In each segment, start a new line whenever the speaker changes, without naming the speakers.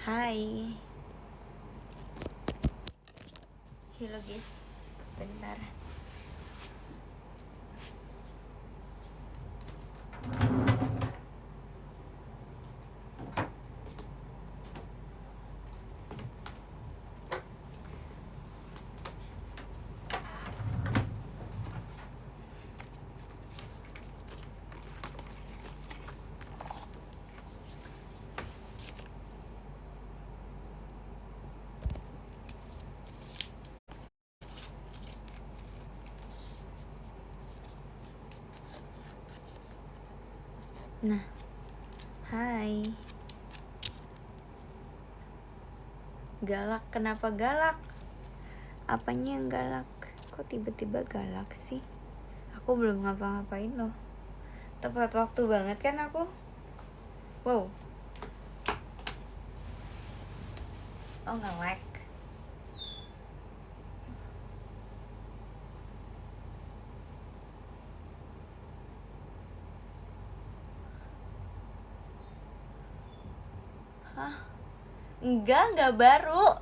Hai. Halo guys. Bentar. Nah. Hai. Galak, kenapa galak? Apanya yang galak? Kok tiba-tiba galak sih? Aku belum ngapa-ngapain loh. Tepat waktu banget kan aku? Wow. Oh, nge-lag. Hah? Enggak baru.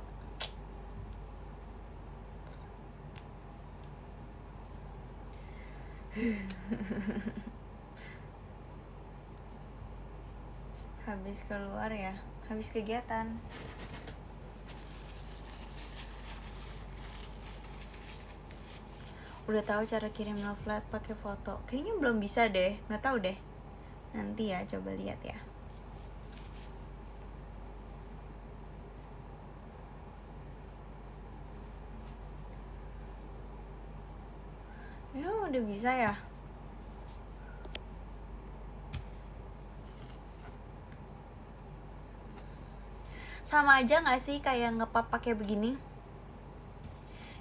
Habis keluar ya, habis kegiatan. Udah tahu cara kirim love letter pakai foto. Kayaknya belum bisa deh, nggak tahu deh. Nanti ya, coba lihat ya. Ya udah bisa ya. Sama aja nggak sih kayak ngepap pakai begini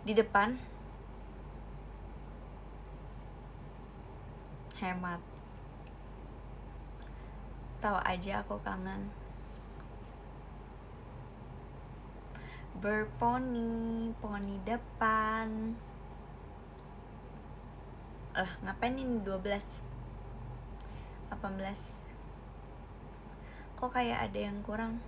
di depan? Hemat. Tahu aja aku kangen. Berponi, poni depan. Lah, ngapain ini 12? 18. Kok kayak ada yang kurang?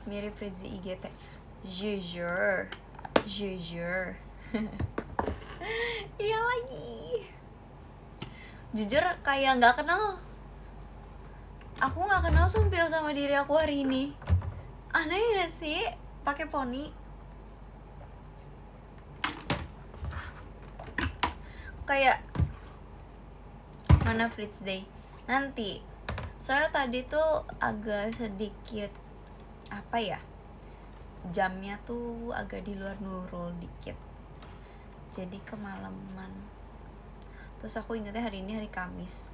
Mirip Fritzi IGT. Jujur. Iya lagi. Jujur kayak nggak kenal. Aku nggak kenal sumpil sama diri aku hari ini. Aneh gak sih pakai poni? Kayak mana Fritz Day nanti. Soalnya tadi tuh agak sedikit apa ya, jamnya tuh agak di luar Nurul dikit, jadi kemalaman. Terus aku ingatnya hari ini hari Kamis.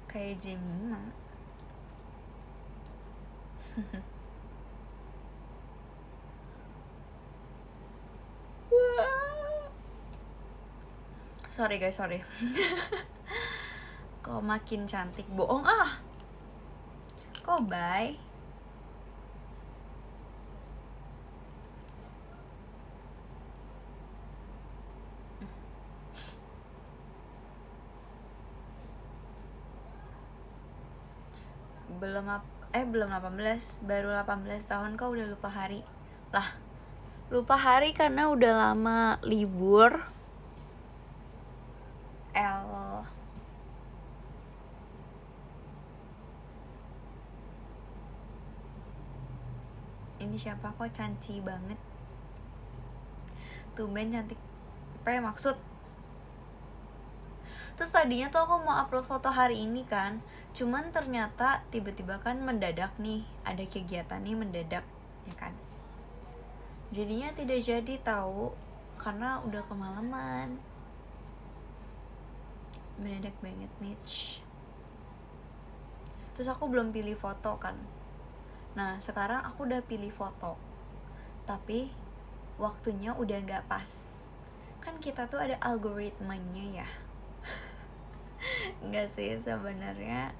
Kayak Jemima. Sorry guys, sorry. Kok makin cantik, bohong ah. Kok bye? Belum 18, baru 18 tahun kok udah lupa hari. Lah, lupa hari karena udah lama libur. Ini siapa kok cantik banget. Tumben cantik. Apa ya maksud? Terus tadinya tuh aku mau upload foto hari ini kan, cuman ternyata tiba-tiba kan mendadak nih, ada kegiatan nih mendadak, ya kan. Jadinya tidak jadi tahu karena udah kemalaman. Mendadak banget nih. Terus aku belum pilih foto kan. Nah, sekarang aku udah pilih foto. Tapi waktunya udah gak pas. Kan kita tuh ada algoritmanya ya. Enggak sih, sebenarnya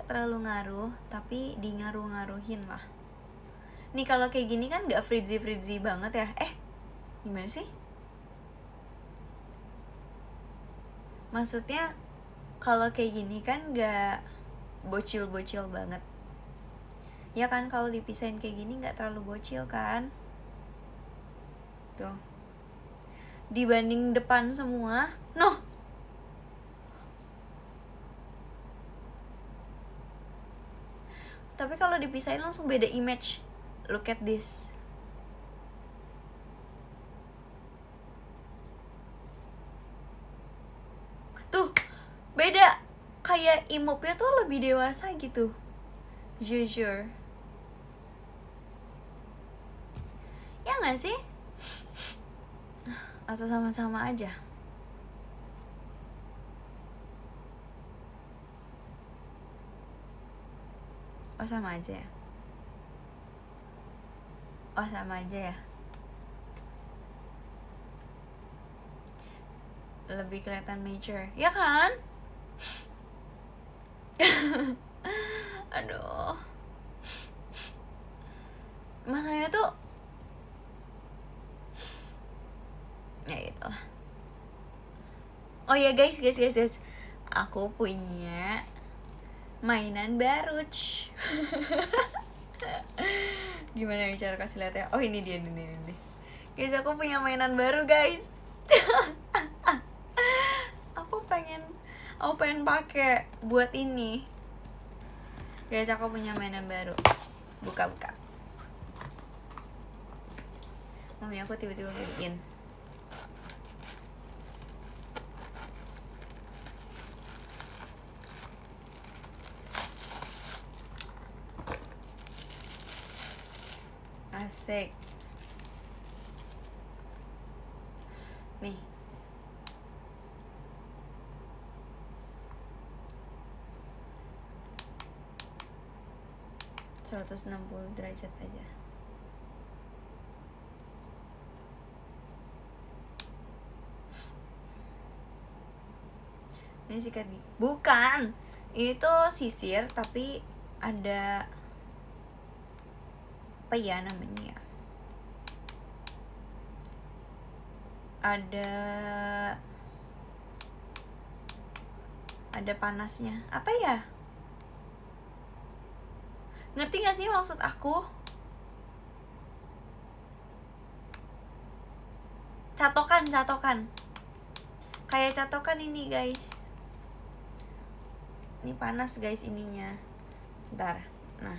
nggak terlalu ngaruh, tapi di ngaruh-ngaruhin lah. Nih kalau kayak gini kan nggak frizzy banget ya. Gimana sih? Maksudnya kalau kayak gini kan nggak bocil banget. Ya kan, kalau dipisahin kayak gini nggak terlalu bocil kan. Tuh. Dibanding depan semua. Noh. Tapi kalau dipisahin langsung beda image. Look at this. Tuh, beda. Kayak imopnya tuh lebih dewasa gitu. Jujur. Ya gak sih? Atau sama-sama aja? Oh sama aja ya? Oh sama aja ya? Lebih kelihatan mature, ya kan? Aduh, masanya tuh ya gitu lah. Oh ya guys, aku punya mainan baru. Gimana ya cara kasih lihat ya? Oh ini dia. Guys, aku punya mainan baru guys. Aku pengen pakai buat ini. Guys, aku punya mainan baru. Buka. Mami aku tiba-tiba bikin. Asik. Nih. ...160 derajat aja. Ini sikat gigi. Bukan. Ini tuh sisir tapi ada apa ya namanya ya? Ada panasnya. Apa ya? Ngerti gak sih maksud aku? Catokan. Kayak catokan ini guys. Ini panas guys ininya. Bentar. Nah.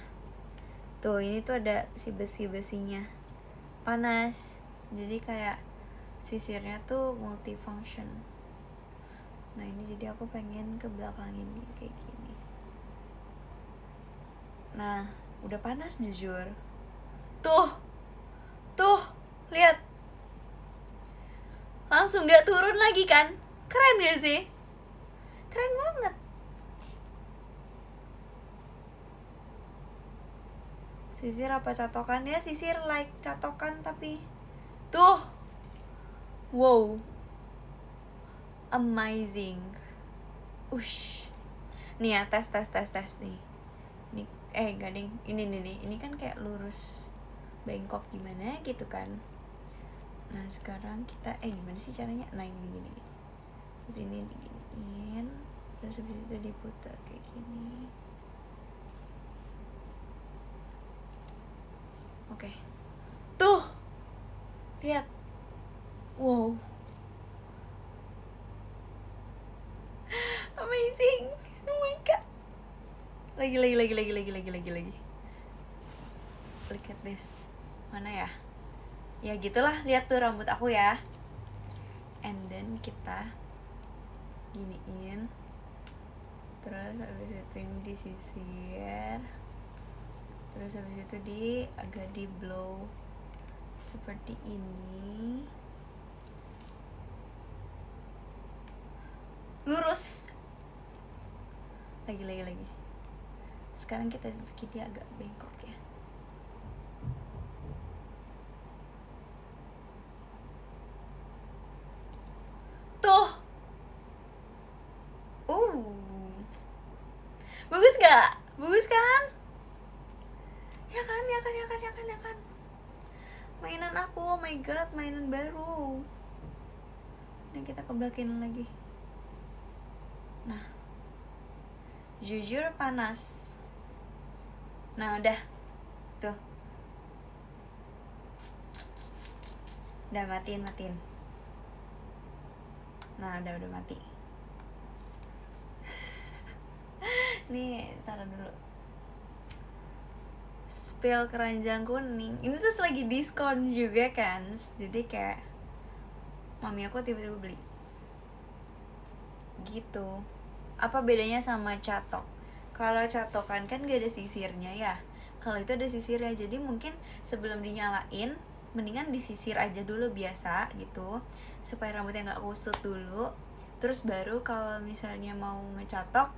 Tuh ini tuh ada si besi-besinya. Panas. Jadi kayak sisirnya tuh multifunction. Nah ini jadi aku pengen ke belakangin dia kayak gini. Nah udah panas jujur. Tuh lihat, langsung gak turun lagi kan? Keren gak sih? Keren banget. Sisir apa catokan? Ya sisir like catokan tapi tuh, wow, amazing. Ush. Nih ya, tes nih. Nih, gak ding. Ini kan kayak lurus bengkok gimana gitu kan. Nah sekarang kita gimana sih caranya? Nah ini gini. Terus ini diginiin, terus habis itu diputar kayak gini. Oke. Tuh. Lihat. Wow. Amazing. Oh my god. Lagi. Look at this. Mana ya? Ya gitulah, lihat tuh rambut aku ya. And then kita giniin. Terus habis itu ini disisir. Terus habis itu agak di blow seperti ini. Lurus. Lagi. Sekarang kita bikin dia agak bengkok ya. Tuh. Bagus gak? Bagus kan? Ya kan, ya kan, ya kan, ya kan, ya kan. Mainan aku, oh my god, mainan baru. Dan kita kebelakin lagi. Nah, jujur panas. Nah udah, tuh. Udah matiin. Nah udah mati. Nih, taruh dulu. Spill keranjang kuning. Ini tuh lagi diskon juga kan. Jadi kayak mami aku tiba-tiba beli. Gitu. Apa bedanya sama catok? Kalau catokan kan gak ada sisirnya ya. Kalau itu ada sisirnya. Jadi mungkin sebelum dinyalain mendingan disisir aja dulu biasa gitu, supaya rambutnya nggak kusut dulu. Terus baru kalau misalnya mau ngecatok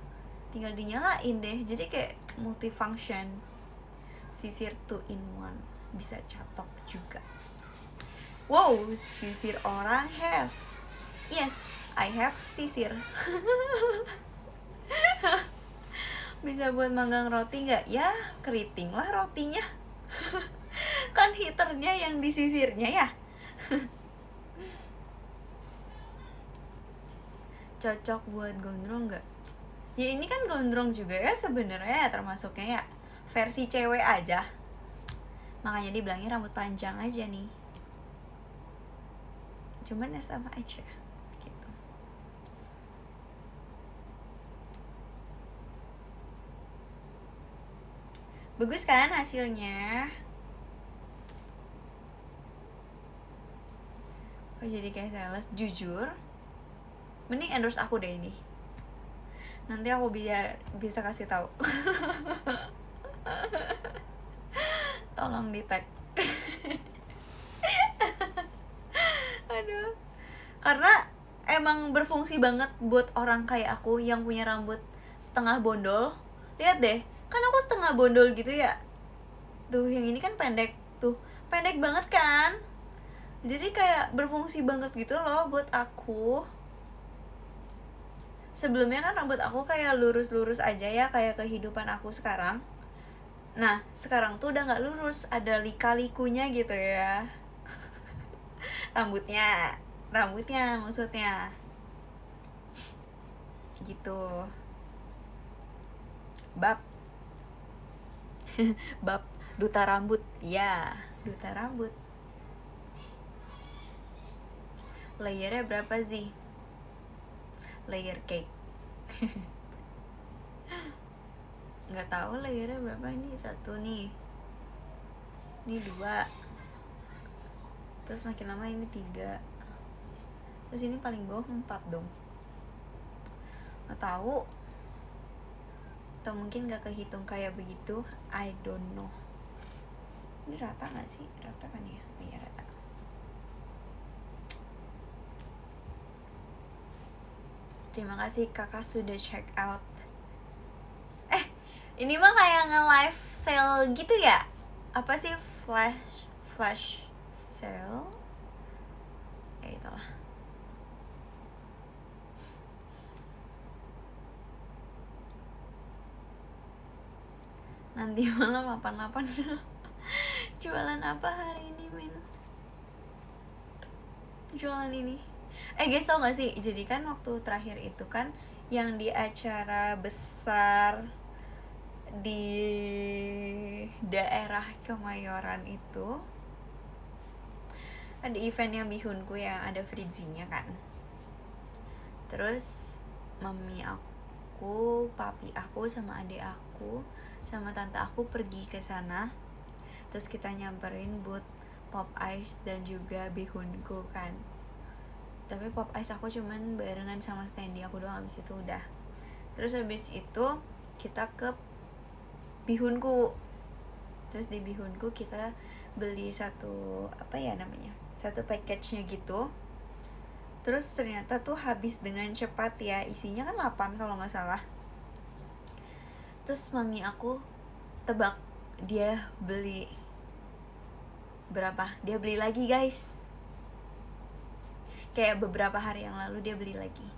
tinggal dinyalain deh. Jadi kayak multifunction. Sisir 2 in 1, bisa catok juga. Wow, sisir orang have. Yes, I have sisir. Bisa buat manggang roti nggak? Ya, keriting lah rotinya. Kan heaternya yang disisirnya ya. Cocok buat gondrong nggak? Ya ini kan gondrong juga ya sebenarnya ya, termasuknya ya versi cewek aja. Makanya dibilangnya rambut panjang aja nih. Cuman ya sama aja gitu. Bagus kan hasilnya? Oh jadi kayak sales. Jujur mending endorse aku deh ini. Nanti aku bisa kasih tahu. Tolong di tag. Aduh. Karena emang berfungsi banget buat orang kayak aku yang punya rambut setengah bondol. Lihat deh, kan aku setengah bondol gitu ya. Tuh yang ini kan pendek. Tuh, pendek banget kan? Jadi kayak berfungsi banget gitu loh buat aku. Sebelumnya kan rambut aku kayak lurus-lurus aja ya, kayak kehidupan aku sekarang. Nah, sekarang tuh udah gak lurus, ada lika-likunya gitu ya. Rambutnya maksudnya. Gitu. Bab duta rambut. Ya, duta rambut. Layernya berapa sih? Layer cake. Nggak tahu layernya berapa. Ini 1 nih. Ini 2. Terus makin lama ini 3. Terus ini paling bawah 4 dong. Nggak tahu. Atau mungkin nggak kehitung kayak begitu. I don't know. Ini rata nggak sih? Rata kan ya? Oh iya rata. Terima kasih kakak sudah check out. Ini mah kayak nge-live sale gitu ya? Apa sih flash sale? Ya itulah. Nanti malam 88. Jualan apa hari ini, men? Jualan ini. Guys, tau gak sih? Jadi kan waktu terakhir itu kan yang di acara besar di daerah Kemayoran itu ada event yang bihunku yang ada Fritzinya kan. Terus mami aku, papi aku, sama adik aku, sama tante aku pergi ke sana. Terus kita nyamperin booth Pop Ice dan juga bihunku kan. Tapi Pop Ice aku cuman barengan sama Standy aku doang, abis itu udah. Terus habis itu kita ke bihunku. Terus di bihunku kita beli satu package-nya gitu. Terus ternyata tuh habis dengan cepat ya. Isinya kan 8 kalau gak salah. Terus mami aku tebak dia beli berapa? Dia beli lagi guys. Kayak beberapa hari yang lalu dia beli lagi.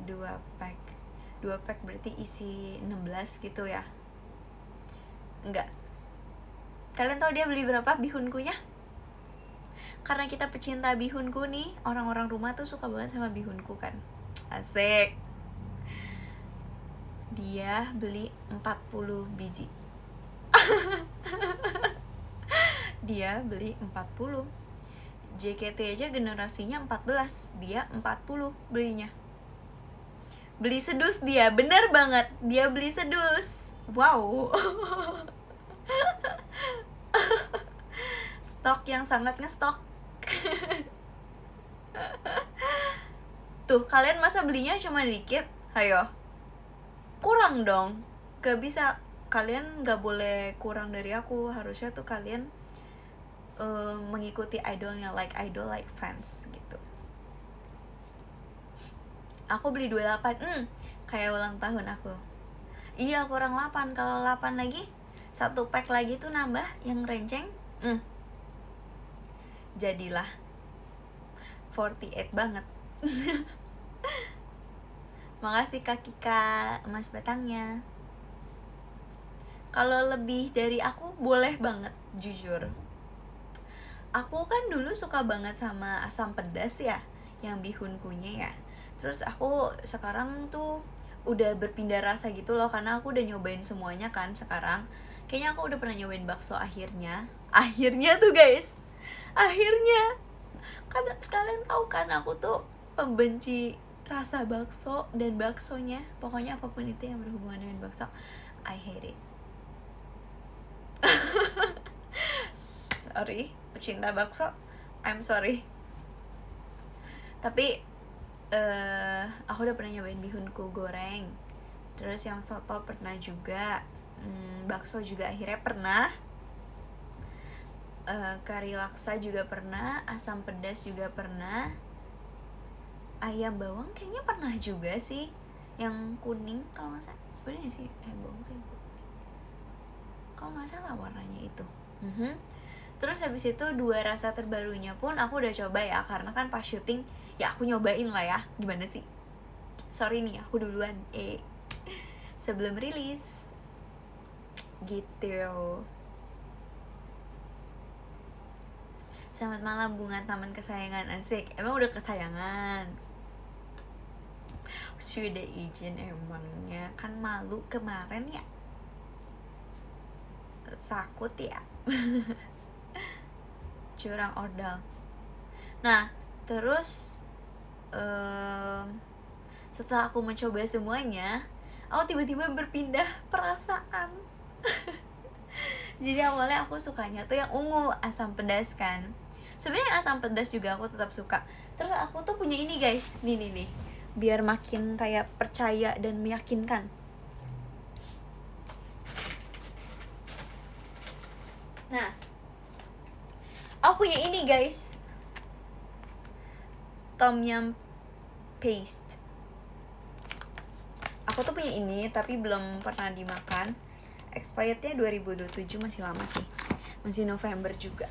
2 pack berarti isi 16 gitu ya. Enggak, kalian tahu dia beli berapa bihunkunya? Karena kita pecinta bihunku nih, orang-orang rumah tuh suka banget sama bihunku kan. Asik. Dia beli 40 biji. Dia beli 40. JKT aja generasinya 14, dia 40 belinya. Beli sedus dia, bener banget. Dia beli sedus. Wow. Stok yang sangat ngestok. Tuh, kalian masa belinya cuma dikit? Hayo. Kurang dong. Gak bisa. Kalian gak boleh kurang dari aku. Harusnya tuh kalian mengikuti idolnya, like idol, like fans gitu. Aku beli 28. Kayak ulang tahun aku. Iya, kurang 8. Kalau 8 lagi, 1 pack lagi tuh nambah yang renceng. Jadilah 48 banget. Makasih Kak Kika, emas batangnya. Kalau lebih dari aku boleh banget, jujur. Aku kan dulu suka banget sama asam pedas ya, yang bihunkunya ya. Terus aku sekarang tuh udah berpindah rasa gitu loh, karena aku udah nyobain semuanya kan sekarang. Kayaknya aku udah pernah nyobain bakso akhirnya. Akhirnya tuh guys, akhirnya. Karena kalian tahu kan aku tuh pembenci rasa bakso dan baksonya. Pokoknya apapun itu yang berhubungan dengan bakso, I hate it. Sorry, pecinta bakso, I'm sorry. Tapi aku udah pernah nyobain bihunku goreng. Terus yang soto pernah juga. Bakso juga akhirnya pernah. Kari laksa juga pernah. Asam pedas juga pernah. Ayam bawang kayaknya pernah juga sih. Yang kuning kalau nggak salah. Bener gak sih? Ayam bawang tuh yang kuning. Kalau nggak salah warnanya itu. Terus habis itu 2 rasa terbarunya pun aku udah coba ya. Karena kan pas syuting ya aku nyobain lah ya. Gimana sih? Sorry nih, aku duluan. Sebelum rilis. Gitu. Selamat malam bunga taman kesayangan. Asik. Emang udah kesayangan? Sudah izin emangnya. Kan malu kemarin ya. Takut ya. Curang ordal. Nah, terus setelah aku mencoba semuanya, aku tiba-tiba berpindah perasaan. Jadi awalnya aku sukanya tuh yang ungu, asam pedas kan. Sebenarnya asam pedas juga aku tetap suka. Terus aku tuh punya ini guys, nih, biar makin kayak percaya dan meyakinkan. Nah, aku punya ini guys, tom yum paste. Aku tuh punya ini tapi belum pernah dimakan. Expirednya 2027, masih lama sih, masih November juga.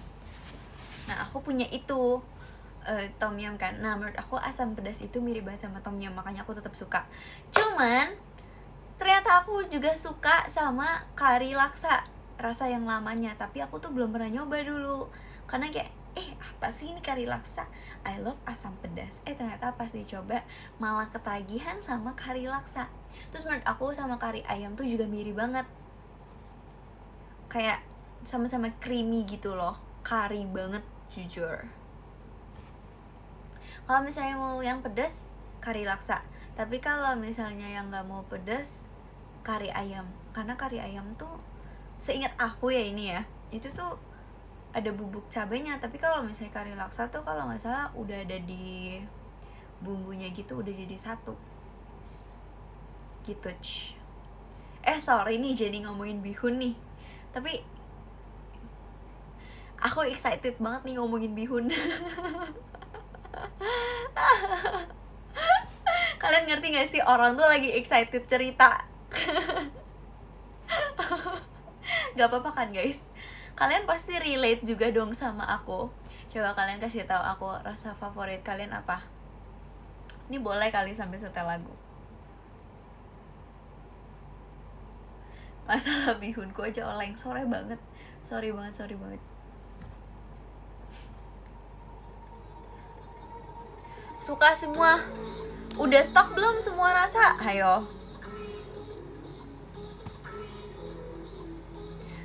Nah aku punya itu tom yum kan. Nah menurut aku asam pedas itu mirip banget sama tom yum, makanya aku tetap suka. Cuman ternyata aku juga suka sama kari laksa, rasa yang lamanya. Tapi aku tuh belum pernah nyoba dulu, karena kayak apa sih ini kari laksa, I love asam pedas. Ternyata pas dicoba malah ketagihan sama kari laksa. Terus menurut aku sama kari ayam tuh juga mirip banget, kayak sama-sama creamy gitu loh, kari banget jujur. Kalau misalnya mau yang pedas, kari laksa. Tapi kalau misalnya yang nggak mau pedas, kari ayam. Karena kari ayam tuh, seingat aku ya ini ya, itu tuh ada bubuk cabenya. Tapi kalau misalnya kari laksa tuh kalau nggak salah udah ada di bumbunya gitu, udah jadi satu gitu. Sorry nih jadi ngomongin bihun nih, tapi aku excited banget nih ngomongin bihun. Kalian ngerti gak sih, orang tuh lagi excited cerita. Gak apa-apa kan guys? Kalian pasti relate juga dong sama aku. Coba kalian kasih tahu aku rasa favorit kalian apa. Ini boleh kali sambil setel lagu. Masalah bihunku aja oleng, sorry banget. Suka semua. Udah stok belum semua rasa? Ayo.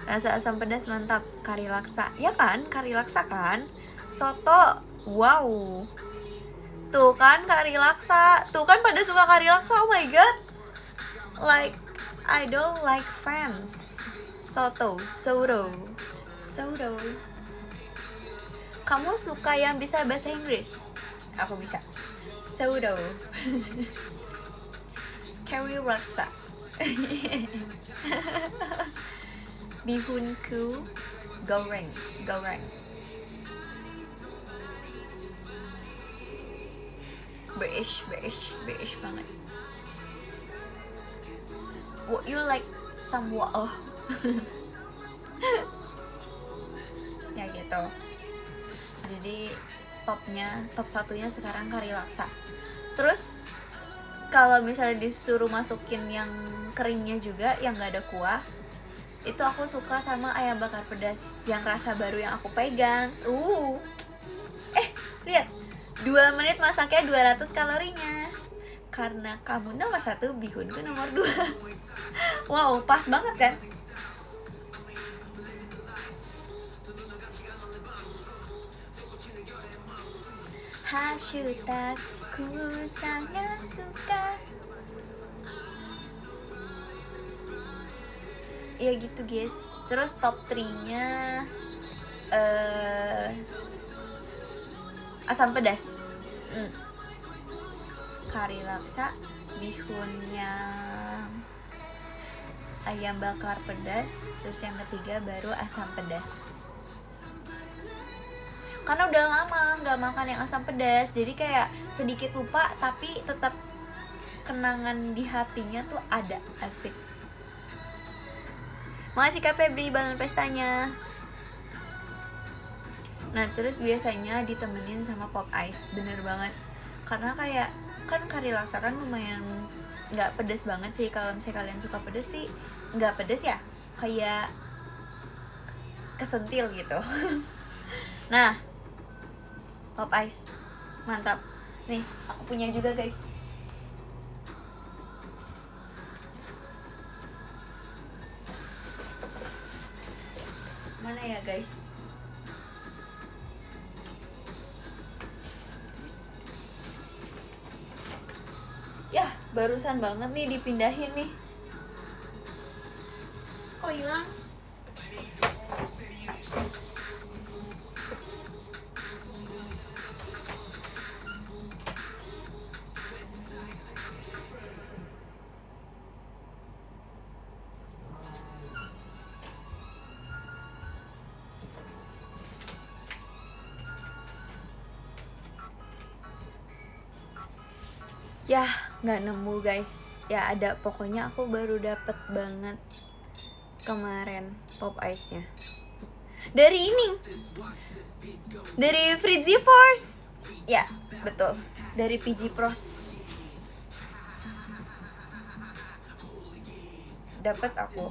Rasa asam pedas mantap. Kari laksa. Ya kan? Kari laksa kan? Soto. Wow. Tuh kan kari laksa. Tuh kan pada suka kari laksa. Oh my god. Like I don't like friends. Soto. Kamu suka yang bisa bahasa Inggris? Aku bisa. Soto. Kari laksa. Bihunku goreng. British banget. Would you like some water? Ya gitu. Jadi top satunya sekarang kari laksa. Terus kalau misalnya disuruh masukin yang keringnya juga, yang nggak ada kuah, itu aku suka sama ayam bakar pedas yang rasa baru yang aku pegang. Lihat, 2 menit masaknya 200 kalorinya. Karena kamu nomor 1, bihunku nomor 2. Wow, pas banget kan? Hashutaku sangat suka. Ya gitu guys. Terus top 3-nya asam pedas. Kari laksa, bihunnya ayam bakar pedas, terus yang ketiga baru asam pedas. Karena udah lama nggak makan yang asam pedas, jadi kayak sedikit lupa tapi tetap kenangan di hatinya tuh ada. Asik. Makasih Kak Febri balon pestanya. Nah terus biasanya ditemenin sama pop ice, bener banget. Karena kayak kan kari laksa kan lumayan nggak pedes banget sih. Kalau misalnya kalian suka pedes sih nggak pedes ya, kayak kesentil gitu. Nah pop ice mantap. Nih aku punya juga guys. Mana ya guys? Ya barusan banget nih dipindahin nih. Kok hilang? Ya nggak nemu guys. Ya ada, pokoknya aku baru dapet banget kemarin pop ice nya dari ini, dari Frizzy Force. Ya betul, dari PG Pros dapet aku.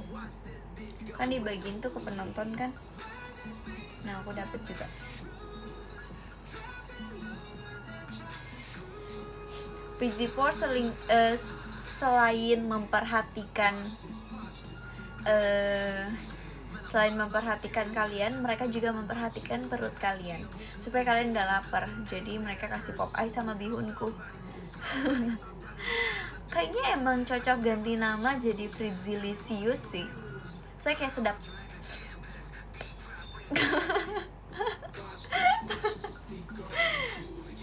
Kan dibagiin tuh ke penonton kan. Nah aku dapet juga. PG Force selain memperhatikan kalian, mereka juga memperhatikan perut kalian supaya kalian gak lapar. Jadi mereka kasih pop ice sama bihunku. Kayaknya emang cocok ganti nama jadi Frizzilicious sih. Saya kayak sedap.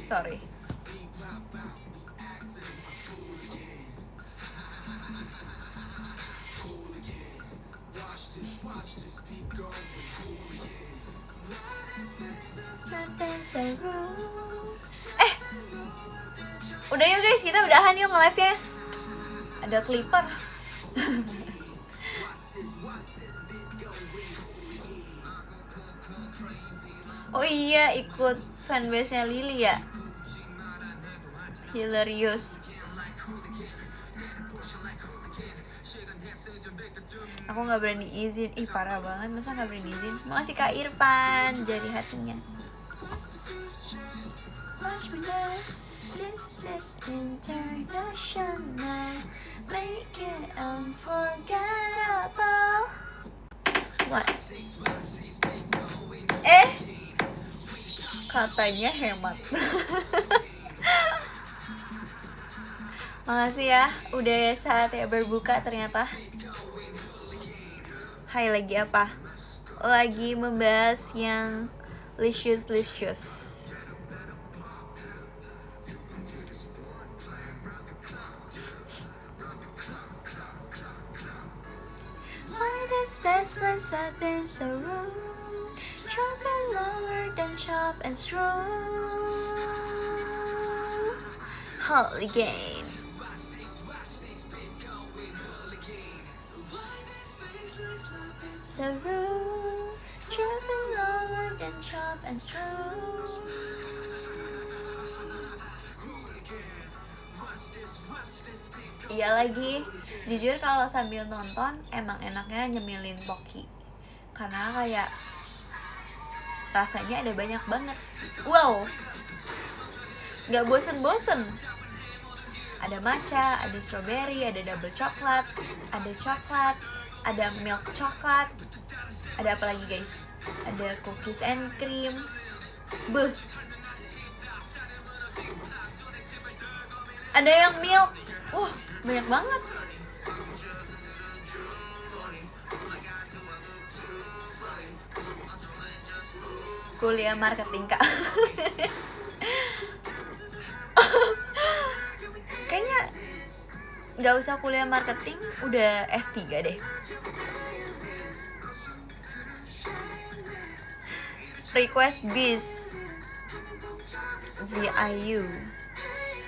Sorry. Udah yuk guys, kita udahan yuk nge-live-nya. Ada clipper. Oh iya, ikut fanbase-nya Lily ya. Hilarious. Aku Aku nggak berani izin. Ih parah banget, masa nggak berani izin. Makasih Kak Irfan, jari hatinya. Much better. This is international. Make it unforgettable. What? Katanya hemat. Makasih ya, udah saatnya berbuka ternyata. Hai, lagi apa? Lagi membahas yang licious. Why this restless have been so rude? Dropping lower than chop and screw. Hooligan. So rude, dropping lower than chop and screw. Iya lagi, jujur kalau sambil nonton emang enaknya nyemilin Pocky. Karena kayak rasanya ada banyak banget. Wow, gak bosen-bosen. Ada matcha, ada strawberry, ada double coklat, ada milk coklat. Ada apa lagi guys? Ada cookies and cream. Buh. Ada yang milk. Wah, banyak banget. Kuliah marketing Kak. Kayaknya gak usah kuliah marketing, udah S3 deh. Request bis VIU.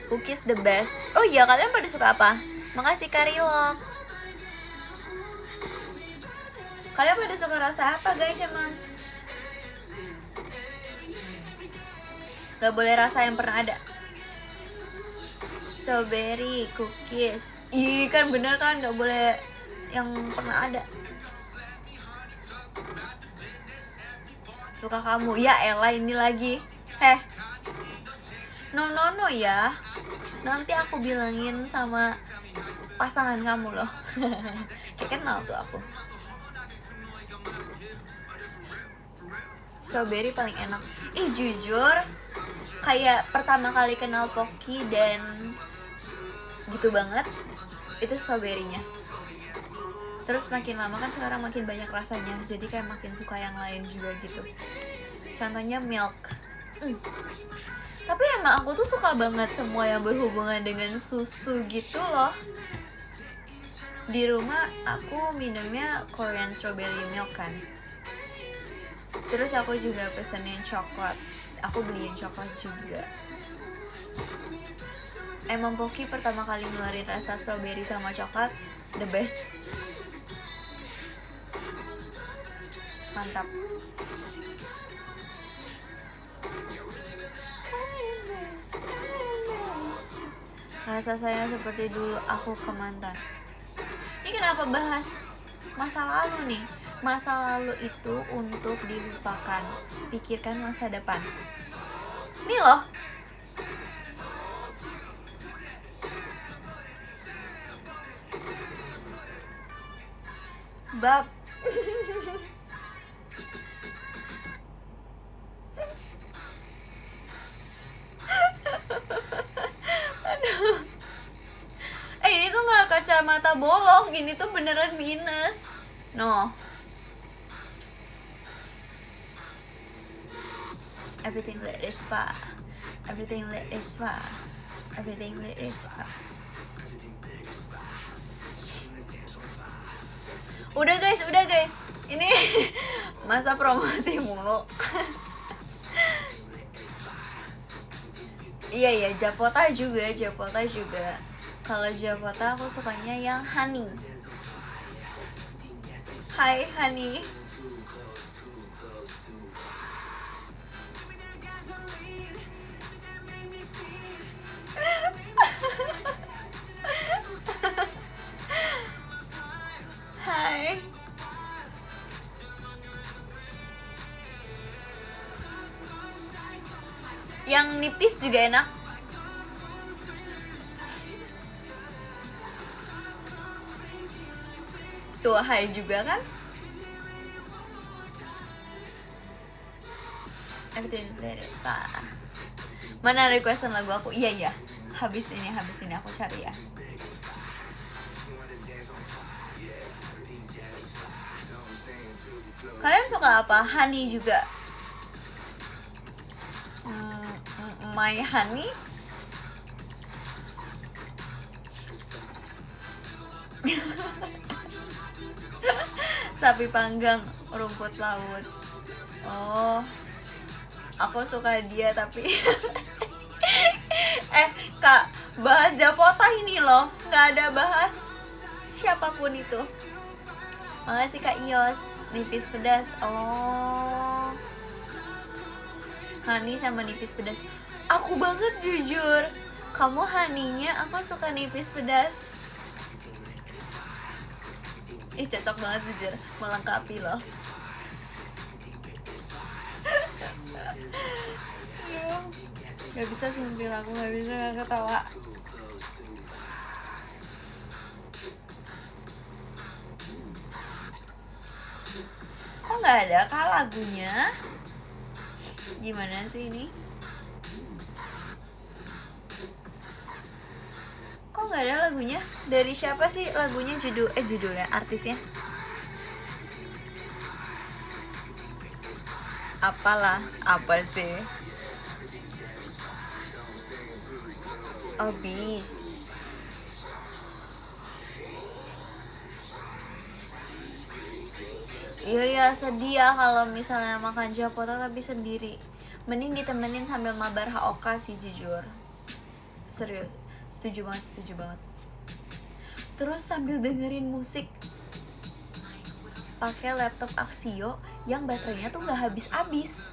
Cookies the best. Oh iya, kalian pada suka apa? Makasih Karilok. Kalian pada suka rasa apa guys emang? Gak boleh rasa yang pernah ada. Strawberry cookies. Ih kan bener kan, gak boleh yang pernah ada. Suka kamu. Ya Ella ini lagi. No ya. Nanti aku bilangin sama pasangan kamu loh. Kayak kenal tuh aku. Strawberry paling enak. Ih jujur, kayak pertama kali kenal Pocky dan gitu banget, itu strawberry-nya. Terus makin lama kan sekarang makin banyak rasanya, jadi kayak makin suka yang lain juga gitu. Contohnya milk. Tapi emang aku tuh suka banget semua yang berhubungan dengan susu gitu loh. Di rumah aku minumnya Korean strawberry milk kan. Terus aku juga pesenin coklat. Aku beliin coklat juga. Emang Pocky pertama kali ngeluarin rasa strawberry sama coklat the best. Mantap. Rasa sayang seperti dulu aku ke mantan. Ini kenapa bahas masa lalu nih? Masa lalu itu untuk dilupakan. Pikirkan masa depan. Nih loh. Bab. Aduh. Ini tuh gak kacamata bolong, ini tuh beneran minus. No. Everything lit is far. Everything lit is far. Everything lit is far. Udah guys. Ini masa promosi mulu. Iya, Japota juga. Kalau Japota aku sukanya yang honey. Hai honey. Hai. Yang nipis juga enak. Tuh hai juga kan. Everything that is fine. Mana requestan lagu aku? Iya. Habis ini aku cari ya. Kalian suka apa? Honey juga. My Honey. Sapi panggang, rumput laut. Oh, aku suka dia tapi Kak, bahas Japota ini loh, nggak ada bahas siapapun itu. Makasih Kak Ios. Nipis pedas. Oh, honey sama nipis pedas. Aku banget jujur. Kamu honey-nya, aku suka nipis pedas. Ih, cocok banget jujur, melengkapi loh. Gak bisa sumpil, aku gak bisa gak ketawa. Kok gak ada kah lagunya? Gimana sih ini? Kok gak ada lagunya? Dari siapa sih lagunya, judulnya, artisnya? Apalah, apa sih? Oh, Beast. Iya sedih ya kalau misalnya makan Japota tapi sendiri. Mending ditemenin sambil mabar Haoka sih jujur. Serius, setuju banget. Terus sambil dengerin musik pakai laptop Axio yang baterainya tuh nggak habis-habis.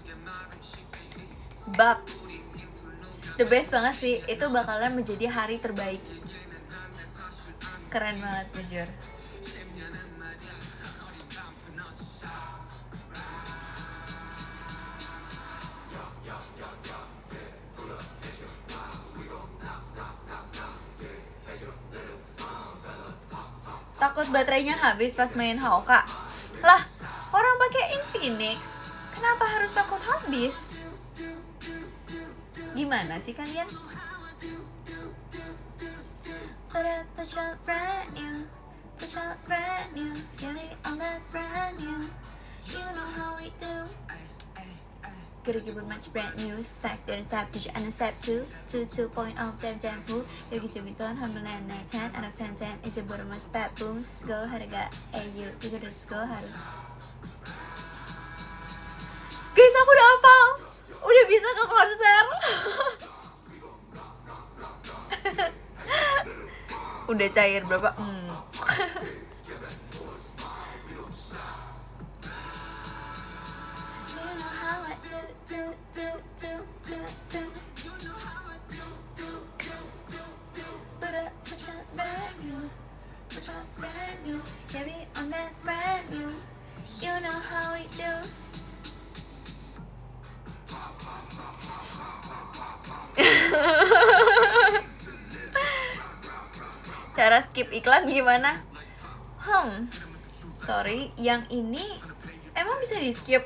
Bab, the best banget sih. Itu bakalan menjadi hari terbaik. Keren banget jujur. Takut baterainya habis pas main Haoka. Lah, orang pakai Infinix, kenapa harus takut habis? Gimana sih kalian? Gotta give it much brand new spec. There's step 2 and step 2 2.0 10 who 여기 좀 있던 한번 내 10 out of 10 이제 부르면 spec booms go 하루가 ayu 이거 let's go 하루. Guys, aku udah hafal, udah bisa ke konser. Udah cair berapa? Cara skip iklan gimana? Sorry, yang ini emang bisa di skip?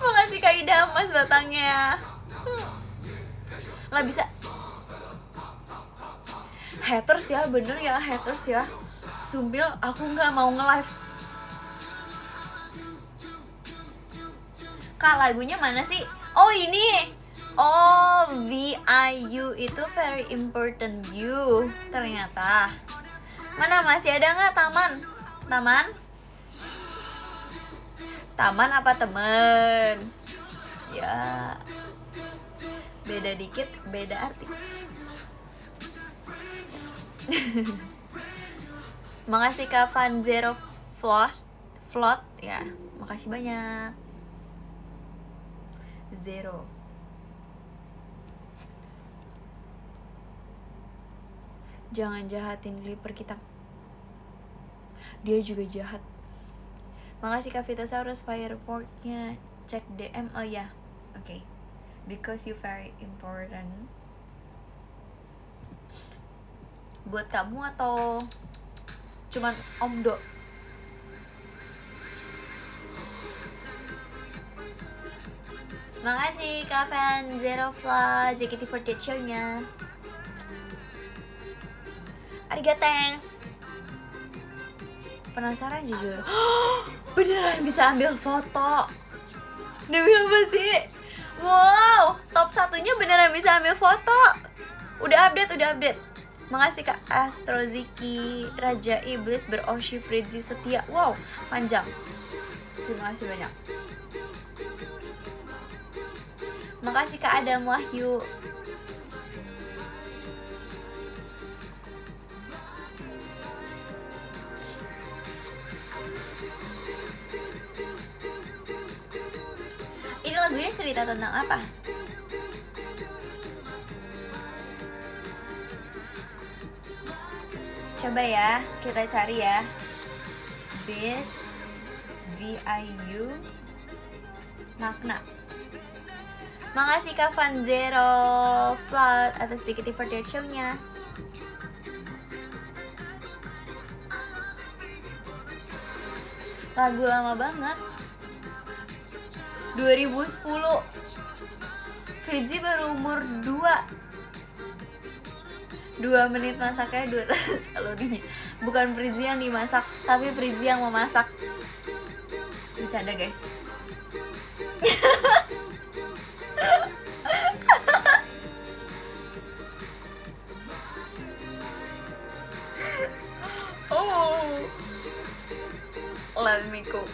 Makasih Kak Ida Mas batangnya. Lah bisa. Haters ya, bener ya, haters ya. Sumpil, aku nggak mau nge-live. Kak, lagunya mana sih? Oh ini. Oh, VIU itu very important you. Ternyata. Mana masih ada nggak Taman? Taman apa temen? Ya. Beda dikit, beda arti. Makasih Kak Van Zero Float ya. Makasih banyak. Zero. Jangan jahatin Clipper kita. Dia juga jahat. Makasih Kak Vitasaurus fireworknya. Cek DM. Oh ya, oke. Because you very important. Buat kamu atau cuman Om Do? Makasih Kak Fan Zero Fla JKT48 show-nya. Arigato, thanks. Penasaran jujur. Beneran bisa ambil foto. Demi apa sih? Wow, top satunya beneran bisa ambil foto. Udah update. Makasih Kak Astroziki Raja Iblis Beroshi Fritzi Setia. Wow, panjang. Terima kasih banyak. Makasih Kak Adam Wahyu. Ini lagunya cerita tentang apa? Coba ya, kita cari ya. Beast VIU Makna. Makasih Kak Van Zero Flood atas JKT48 show-nya. Lagu lama banget. 2010. Fitzi baru umur 2 menit masaknya 200 kalorinya. Bukan Fritzi yang dimasak, tapi Fritzi yang memasak. Bercanda guys. Oh, let me cook.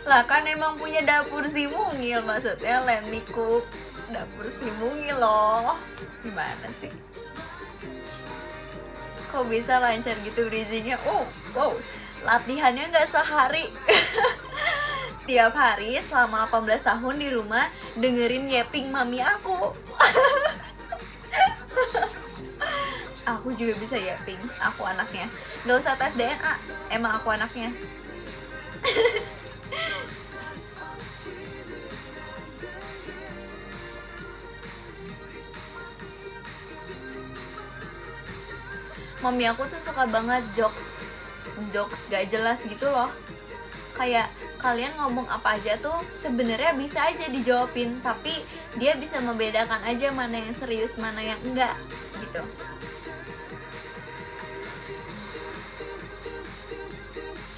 Lah kan emang punya dapur si mungil, maksudnya let me cook dapur si mungil loh. Gimana sih? Kok bisa lancar gitu bridgingnya? Oh, wow, latihannya nggak sehari. Tiap hari selama 18 tahun di rumah dengerin yapping mami aku. Aku juga bisa yapping, aku anaknya. Gak usah tes DNA, emang aku anaknya. Mami aku tuh suka banget jokes gak jelas gitu loh. Kayak kalian ngomong apa aja tuh sebenarnya bisa aja dijawabin, tapi dia bisa membedakan aja mana yang serius mana yang enggak gitu.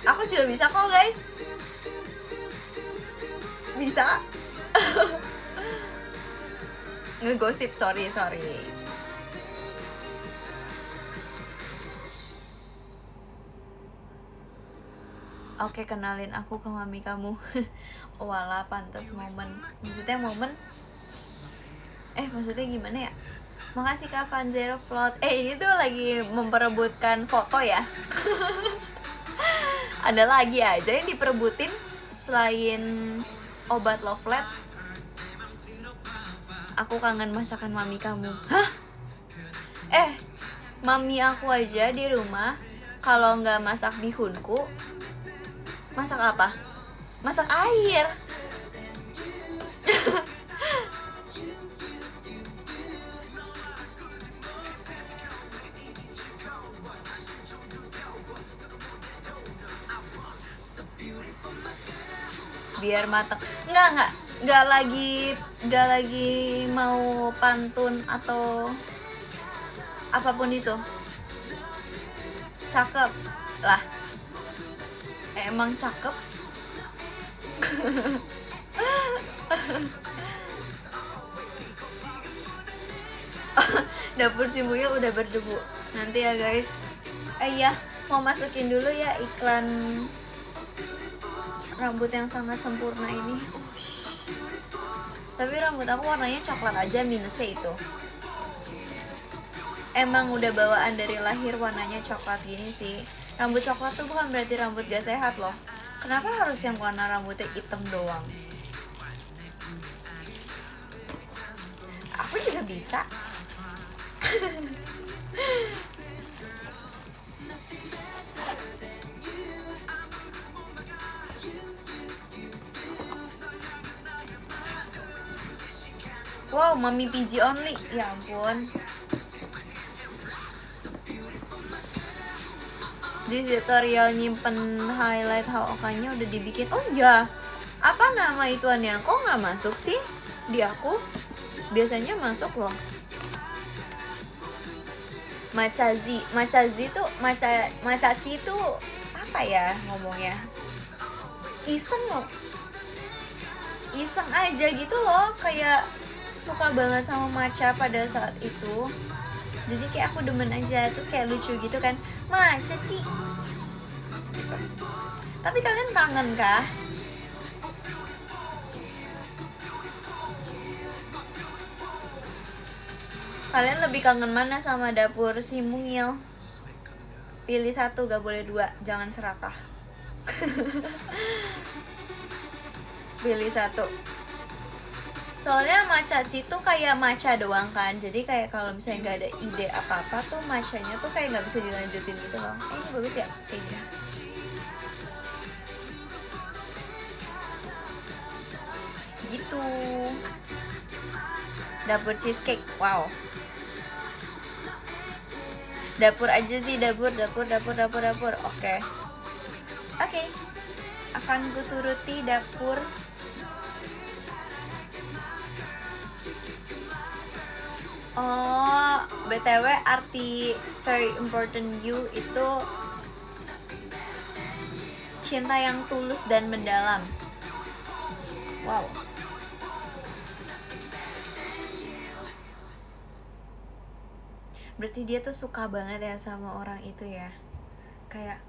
Aku juga bisa kok guys. Bisa. Ngegosip, sorry. Oke, kenalin aku ke mami kamu. Wala, pantas momen. Maksudnya momen? Maksudnya gimana ya? Makasih Kak Van Zero Float. Ini tuh lagi memperebutkan foto ya. Ada lagi aja yang diperebutin selain obat Lovelet. Aku kangen masakan mami kamu. Hah? Mami aku aja di rumah kalau nggak masak bihunku, masak apa? Masak air. Biar matang. Nggak lagi mau pantun atau apapun itu. Cakep lah. Emang cakep. Dapur si Buya udah berdebu. Nanti ya guys. Iya, mau masukin dulu ya iklan rambut yang sangat sempurna ini. Tapi rambut aku warnanya coklat aja, minusnya itu. Emang udah bawaan dari lahir warnanya coklat gini sih. Rambut coklat tuh bukan berarti rambut gak sehat loh. Kenapa harus yang warna rambutnya hitam doang? Aku juga bisa. Wow, mami PG only. Ya ampun. Di tutorial nyimpen highlight HOK-nya udah dibikin. Oh iya, apa nama ituannya? Kok nggak masuk sih di aku? Biasanya masuk loh. Macazi tuh Macaci itu apa ya ngomongnya? Iseng loh. Iseng aja gitu loh, kayak suka banget sama matcha pada saat itu. Jadi kayak aku demen aja, terus kayak lucu gitu kan, Macaci gitu. Tapi kalian kangen kah? Kalian lebih kangen mana sama dapur si Mungil? Pilih satu, gak boleh dua, jangan serakah. Pilih satu. Soalnya Macaci tuh kayak matcha doang kan, jadi kayak kalau misalnya nggak ada ide apa-apa tuh matchanya tuh kayak nggak bisa dilanjutin gitu loh. Ini bagus ya kayaknya. Gitu. Dapur cheesecake, wow. Dapur aja sih, dapur. Oke. Akan gue turuti dapur. Oh, BTW arti very important you itu cinta yang tulus dan mendalam. Wow. Berarti dia tuh suka banget ya sama orang itu ya. Kayak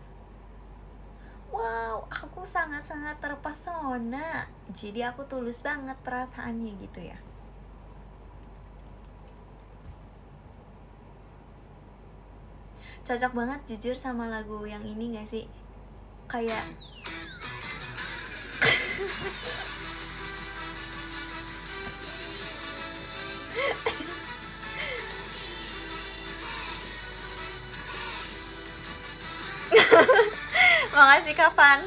wow, aku sangat-sangat terpesona. Jadi aku tulus banget perasaannya gitu ya. Cocok banget jujur sama lagu yang ini gak sih? Kayak makasih Kavan.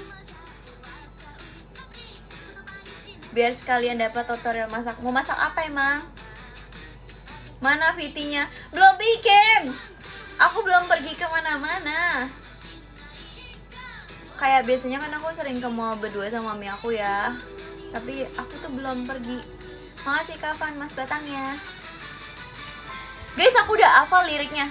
Biar sekalian dapat tutorial masak. Mau masak apa emang? Mana VT-nya? Belum bikin. Aku belum pergi kemana-mana. Kayak biasanya kan aku sering ke mall berdua sama mami aku ya. Tapi aku tuh belum pergi. Makasih Kavan mas batangnya. Guys, aku udah hafal liriknya.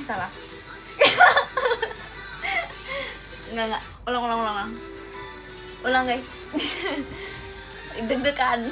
Salah. Enggak. Ulang guys. Deg-degan.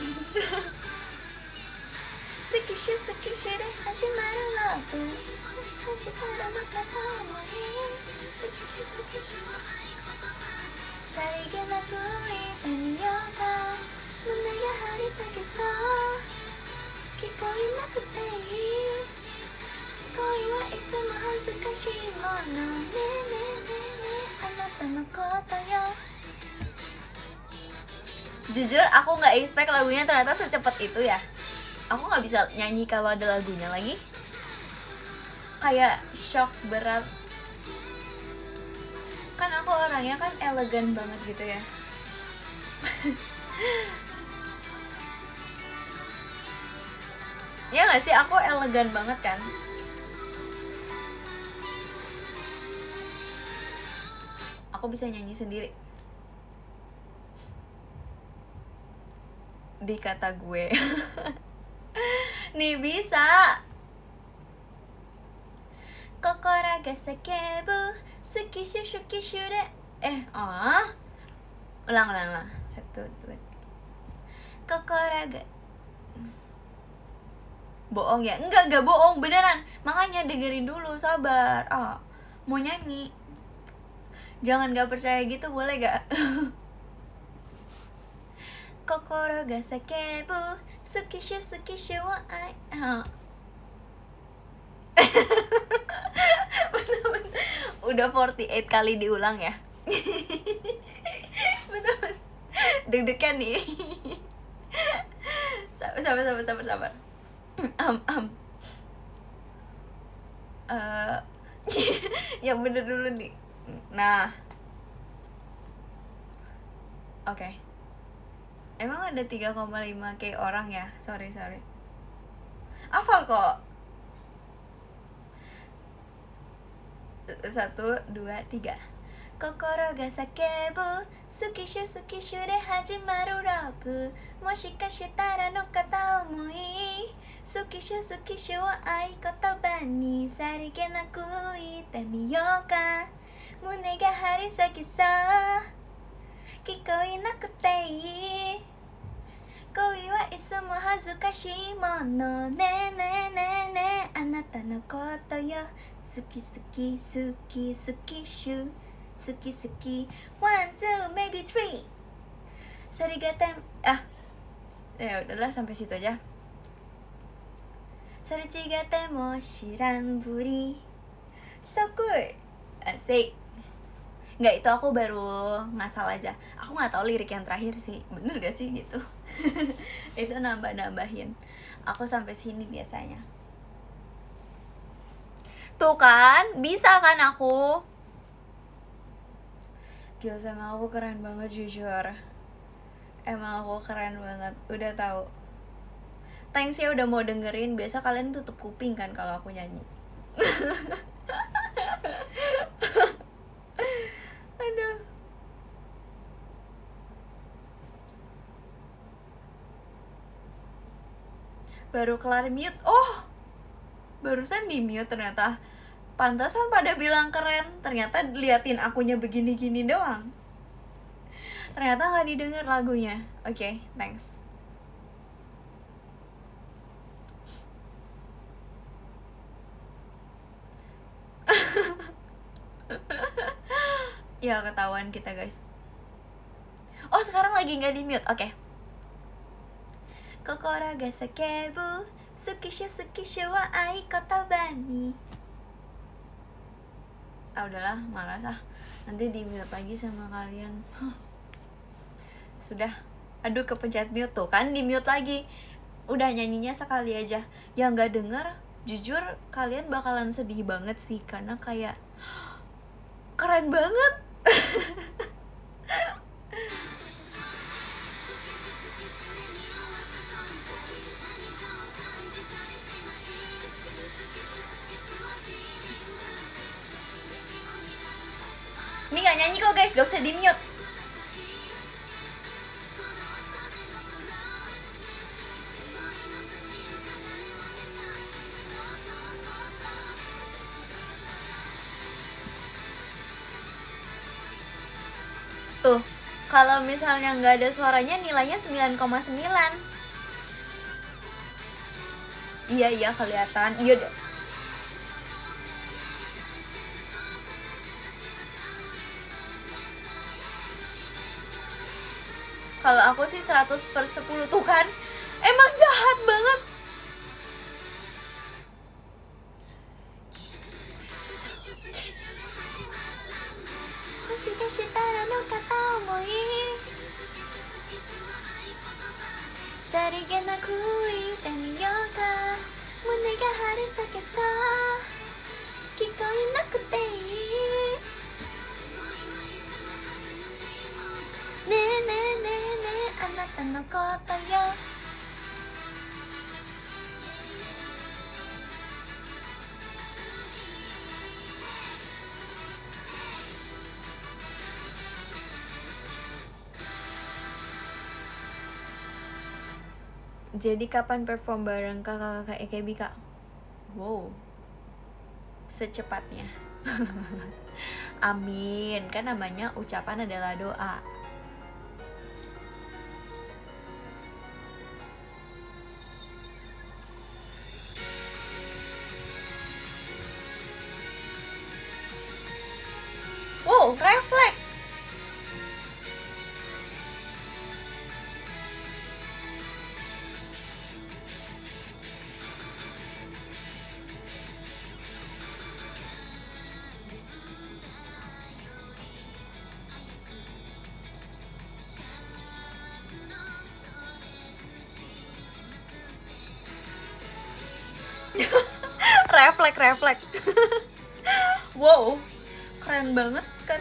Jujur aku nggak expect lagunya ternyata secepat itu ya. Aku nggak bisa nyanyi kalau ada lagunya lagi. Kayak shock berat. Kan aku orangnya kan elegan banget gitu ya. Ya nggak sih, aku elegan banget kan. Aku bisa nyanyi sendiri. Di kata gue. Nih bisa. Kokoro ga sakebu suki shu de. Ulang. 1, 2. Kokoro ga. Bohong ya? Enggak bohong, beneran. Makanya dengerin dulu, sabar. Mau nyanyi. Jangan gak percaya gitu, boleh gak? Kokoro ga sakebu suki shu wa ai. Udah 48 kali diulang ya. Bener. Deg-degan nih. Sabar. Yang bener dulu nih. Nah, oke. Emang ada 3,5K orang ya? Sorry. Hafal kok. 1, 2, 3. Kokoro ga sakebu Sukishu de hajimaru love もしかしたらの片思いSukishuを合言葉にさりげなく言ってみようか胸が張り裂けそう聞こえなくていい恋はいつも恥ずかしいものねえねえねえねえあなたのことよ好き好き好き好きシュ好き好き one two maybe three Sarigatem ya udahlah sampai situ aja Sarigatemo shiranburi so good asik. Nggak, itu aku baru ngasal aja. Aku nggak tahu lirik yang terakhir sih. Bener gak sih gitu? Itu nambah-nambahin. Aku sampai sini biasanya. Tuh kan, bisa kan aku? Gil sama aku keren banget jujur. Emang aku keren banget. Udah tahu. Thanks ya udah mau dengerin. Biasa kalian tutup kuping kan kalau aku nyanyi. Aduh. Baru kelar mute. Oh, barusan di mute ternyata. Pantasan pada bilang keren. Ternyata liatin akunya begini-gini doang. Ternyata gak didengar lagunya. Oke, thanks. Ya ketahuan kita guys. Oh sekarang lagi gak di mute. Oke. Kokoro ga sakebu Sukishu wa ai kotoba ni. Udahlah, malas nanti di mute lagi sama kalian. Sudah. Aduh kepencet mute tuh kan di mute lagi. Udah nyanyinya sekali aja. Yang gak denger, jujur kalian bakalan sedih banget sih. Karena kayak keren banget. Ini gak nyanyi kok guys, gak usah di mute. Tuh, kalau misalnya nggak ada suaranya nilainya 9,9. Iya kelihatan. Iya deh. Kalau aku sih 100/10 tuh kan. Emang jahat banget. Jadi kapan perform bareng kakak-kakak AKB kak? Wow, secepatnya. Amin, kan namanya ucapan adalah doa. Wow, refleks. refleks. Wow, keren banget kan?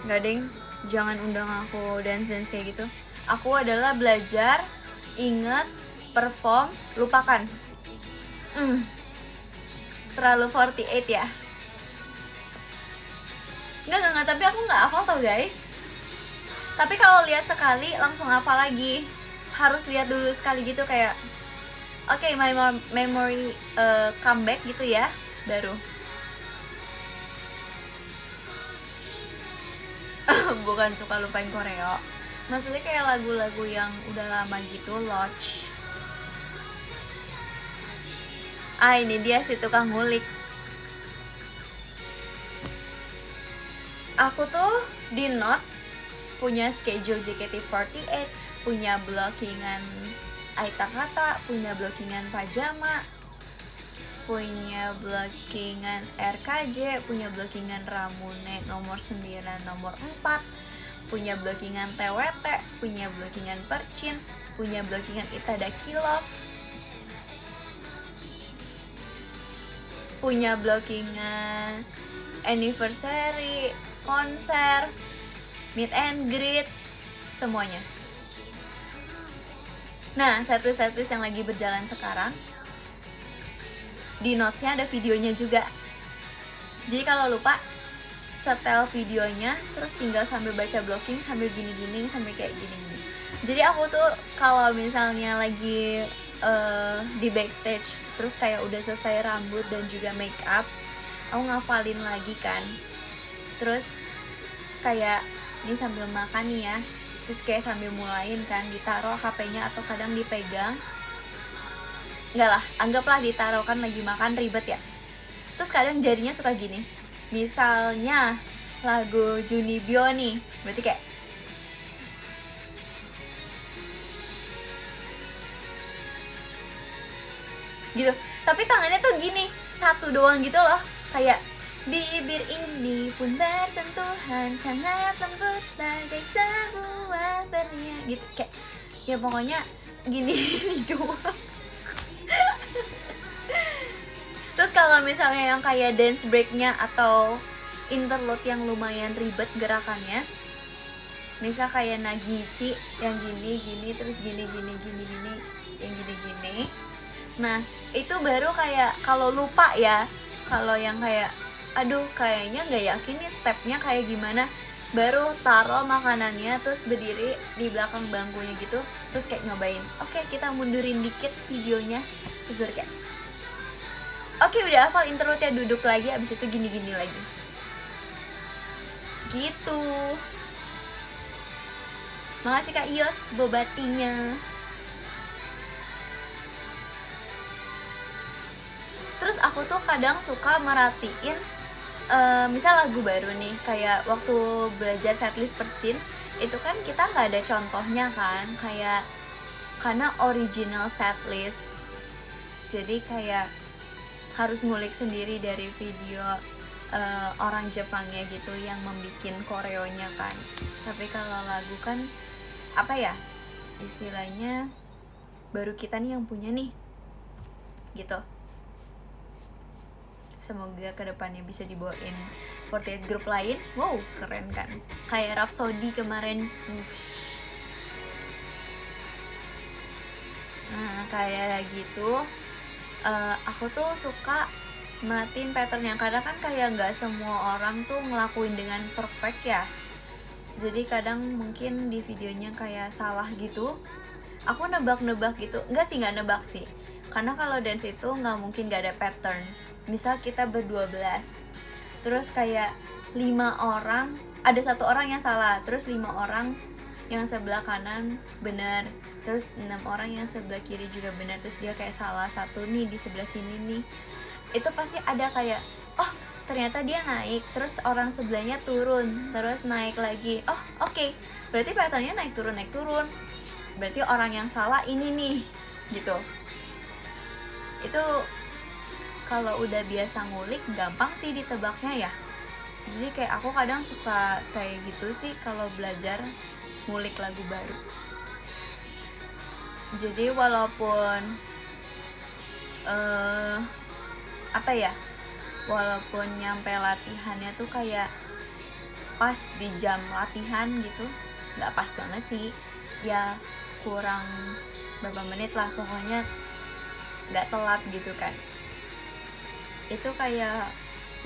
Nggak deng, jangan undang aku dance kayak gitu. Aku adalah belajar, inget, perform, lupakan. Terlalu 48 ya. Enggak, tapi aku nggak hafal tau guys. Tapi kalau lihat sekali langsung hafal lagi. Harus lihat dulu sekali gitu kayak oke, my memory comeback gitu ya, baru. Bukan suka lupain koreo. Maksudnya kayak lagu-lagu yang udah lama gitu, Lodge. Ini dia si tukang ngulik. Aku tuh di Notes punya schedule JKT48, punya blockingan Aita Kata, punya blockingan Pajama, punya blockingan RKJ, punya blockingan Ramune nomor 9, nomor 4, punya blockingan TWT, punya blockingan Percin, punya blockingan Itada Kilov, punya blockingan anniversary, konser, meet and greet, semuanya. Nah, setlist yang lagi berjalan sekarang, di notesnya ada videonya juga. Jadi kalau lupa, setel videonya, terus tinggal sambil baca blocking, sambil gini-gini, sambil kayak gini-gini. Jadi aku tuh kalau misalnya lagi di backstage, terus kayak udah selesai rambut dan juga make up, aku ngafalin lagi kan. Terus kayak ini sambil makan nih ya, terus kayak sambil mulain kan, ditaruh HP-nya atau kadang dipegang. Enggak lah, anggaplah ditaruh, kan lagi makan ribet ya. Terus kadang jarinya suka gini. Misalnya lagu Junibyo nih, berarti kayak gitu. Tapi tangannya tuh gini, satu doang gitu loh. Kayak bibir ini pun bersentuhan sangat lembut bagai sebuah berlian gitu, kayak ya pokoknya gini doang. Terus kalau misalnya yang kayak dance breaknya atau interlude yang lumayan ribet gerakannya, misal kayak Nagichi yang gini terus gini yang gini. Nah itu baru kayak kalau lupa ya, kalau yang kayak aduh kayaknya nggak yakin nih stepnya kayak gimana, baru taruh makanannya terus berdiri di belakang bangkunya gitu, terus kayak nyobain, oke, kita mundurin dikit videonya, terus baru kayak oke, udah hafal interlude-nya, duduk lagi, abis itu gini lagi gitu. Makasih Kak Ios bobatinya. Terus aku tuh kadang suka merhatiin misal lagu baru nih, kayak waktu belajar setlist Percin, itu kan kita nggak ada contohnya kan, kayak karena original setlist, jadi kayak harus ngulik sendiri dari video orang Jepangnya gitu yang membikin koreonya kan. Tapi kalau lagu kan apa ya istilahnya, baru kita nih yang punya nih gitu. Semoga kedepannya bisa dibawain 48 grup lain. Wow, keren kan? Kayak Rhapsody kemarin. Nah, kayak gitu. Aku tuh suka merhatiin patternnya. Kadang kan kayak nggak semua orang tuh ngelakuin dengan perfect ya. Jadi kadang mungkin di videonya kayak salah gitu. Aku nebak-nebak gitu. Nggak nebak sih. Karena kalau dance itu nggak mungkin nggak ada pattern. Misal kita ber-12, terus kayak 5 orang, ada 1 orang yang salah, terus 5 orang yang sebelah kanan benar, terus 6 orang yang sebelah kiri juga benar, terus dia kayak salah satu nih di sebelah sini nih. Itu pasti ada kayak, oh ternyata dia naik, terus orang sebelahnya turun, terus naik lagi. Oh oke, berarti patternnya naik turun, berarti orang yang salah ini nih gitu. Itu kalau udah biasa ngulik gampang sih ditebaknya ya. Jadi kayak aku kadang suka kayak gitu sih kalau belajar ngulik lagu baru. Jadi walaupun apa ya, walaupun nyampe latihannya tuh kayak pas di jam latihan gitu, nggak pas banget sih ya, kurang berapa menit lah pokoknya, nggak telat gitu kan. Itu kayak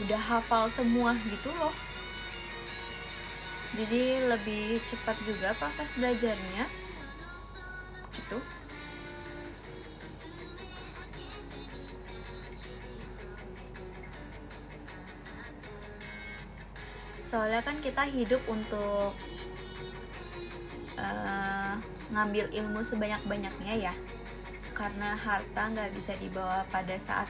udah hafal semua gitu loh, jadi lebih cepat juga proses belajarnya gitu. Soalnya kan kita hidup untuk ngambil ilmu sebanyak-banyaknya ya, karena harta nggak bisa dibawa pada saat,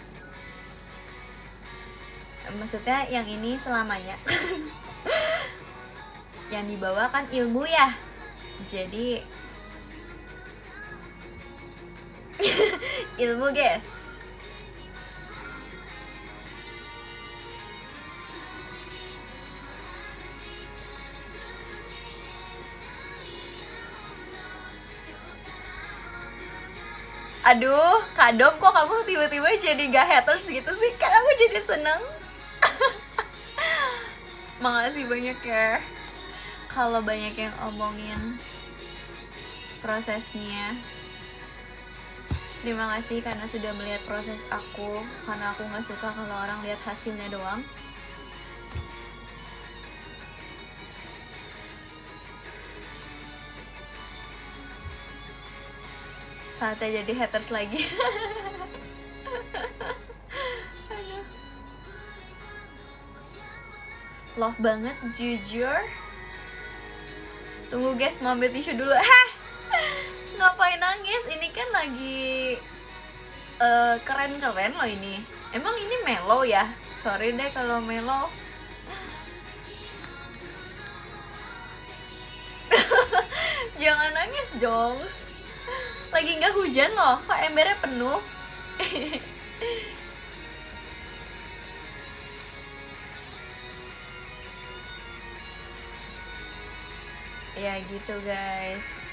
maksudnya yang ini selamanya. Yang dibawa kan ilmu ya, jadi ilmu guys. Aduh, Kak Dom, kok kamu tiba-tiba jadi gak haters gitu sih? Kan aku jadi seneng. Makasih banyak ya. Kalau banyak yang omongin prosesnya. Terima kasih karena sudah melihat proses aku. Karena aku gak suka kalau orang lihat hasilnya doang. Saatnya jadi haters lagi. Love banget, jujur. Tunggu guys, mau ambil tisu dulu. Ngapain nangis? Ini kan lagi keren-keren loh ini. Emang ini mellow ya? Sorry deh kalau mellow. Jangan nangis dong. Lagi nggak hujan loh, kok embernya penuh. Ya gitu guys.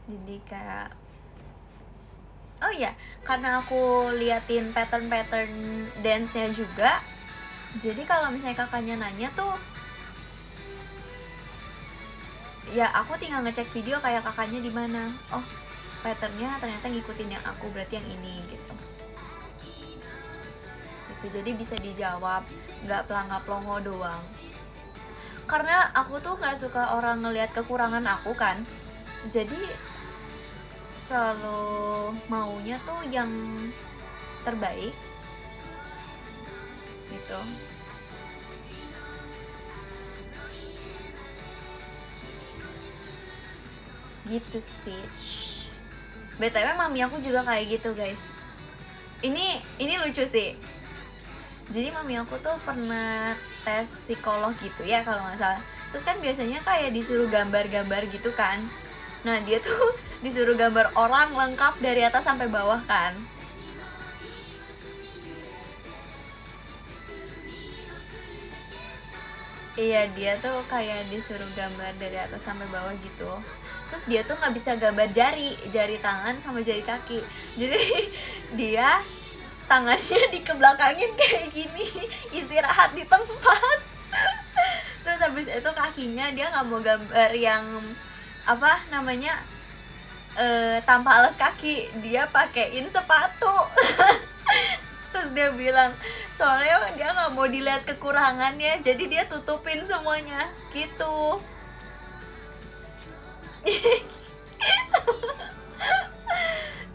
Jadi kayak, oh ya, karena aku liatin pattern-pattern dance-nya juga. Jadi kalau misalnya kakaknya nanya tuh, ya aku tinggal ngecek video kayak kakaknya di mana. Oh, patternnya ternyata ngikutin yang aku, berarti yang ini gitu. Jadi bisa dijawab, nggak pelangap-longo doang. Karena aku tuh nggak suka orang ngelihat kekurangan aku kan, jadi selalu maunya tuh yang terbaik gitu. Gitu sih. BTW mami aku juga kayak gitu guys. Ini lucu sih. Jadi mami aku tuh pernah tes psikolog gitu ya kalau nggak salah. Terus kan biasanya kayak disuruh gambar-gambar gitu kan. Nah dia tuh disuruh gambar orang lengkap dari atas sampai bawah kan. Iya, dia tuh kayak disuruh gambar dari atas sampai bawah gitu. Terus dia tuh nggak bisa gambar jari tangan sama jari kaki. Jadi dia tangannya dikebelakangin kayak gini, istirahat di tempat. Terus habis itu kakinya dia nggak mau gambar yang apa namanya tanpa alas kaki, dia pakein sepatu. Terus dia bilang soalnya dia nggak mau dilihat kekurangannya, jadi dia tutupin semuanya gitu.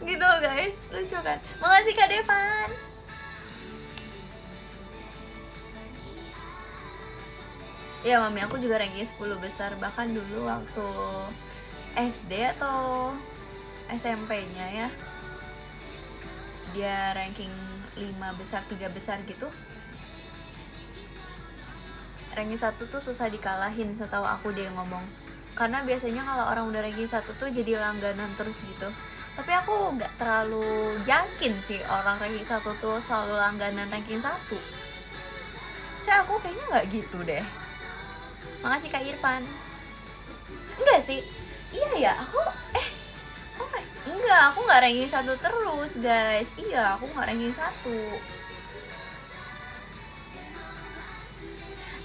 Gitu guys, lucu kan? Makasih Kak Devan. Ya mami aku juga ranking 10 besar, bahkan dulu waktu SD atau SMP-nya ya, dia ranking 5 besar, 3 besar gitu. Ranking 1 tuh susah dikalahin setahu aku, dia ngomong. Karena biasanya kalau orang udah ranking 1 tuh jadi langganan terus gitu. Tapi aku gak terlalu yakin sih orang ranking 1 tuh selalu langganan ranking 1. Saya aku kayaknya gak gitu deh. Makasih Kak Irfan. Enggak sih. Iya ya, aku Enggak, aku nggak ranking 1 terus guys. Iya, aku nggak ranking 1.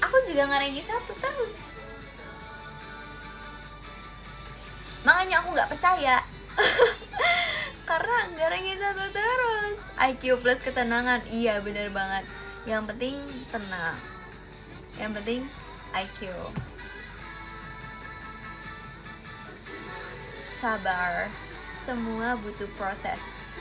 Aku juga nggak ranking 1 terus. Makanya aku nggak percaya. Karena nggak ranking 1 terus. IQ plus ketenangan, iya bener banget. Yang penting tenang. Yang penting IQ. Sabar. Semua butuh proses.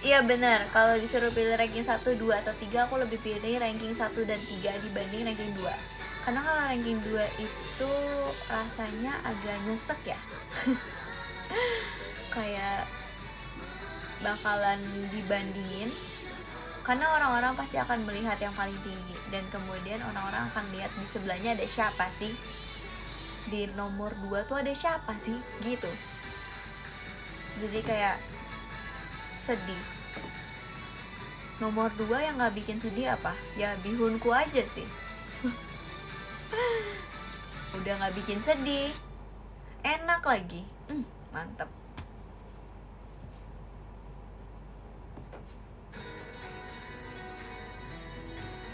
Iya bener, kalau disuruh pilih ranking 1, 2, atau 3, aku lebih pilih ranking 1 dan 3 dibanding ranking 2. Karena kalau ranking 2 itu rasanya agak nyesek ya. Kayak bakalan dibandingin. Karena orang-orang pasti akan melihat yang paling tinggi. Dan kemudian orang-orang akan lihat di sebelahnya ada siapa sih. Di nomor 2 tuh ada siapa sih, gitu. Jadi kayak sedih. Nomor 2 yang gak bikin sedih apa? Ya bihunku aja sih. Udah gak bikin sedih, enak lagi. Mantep.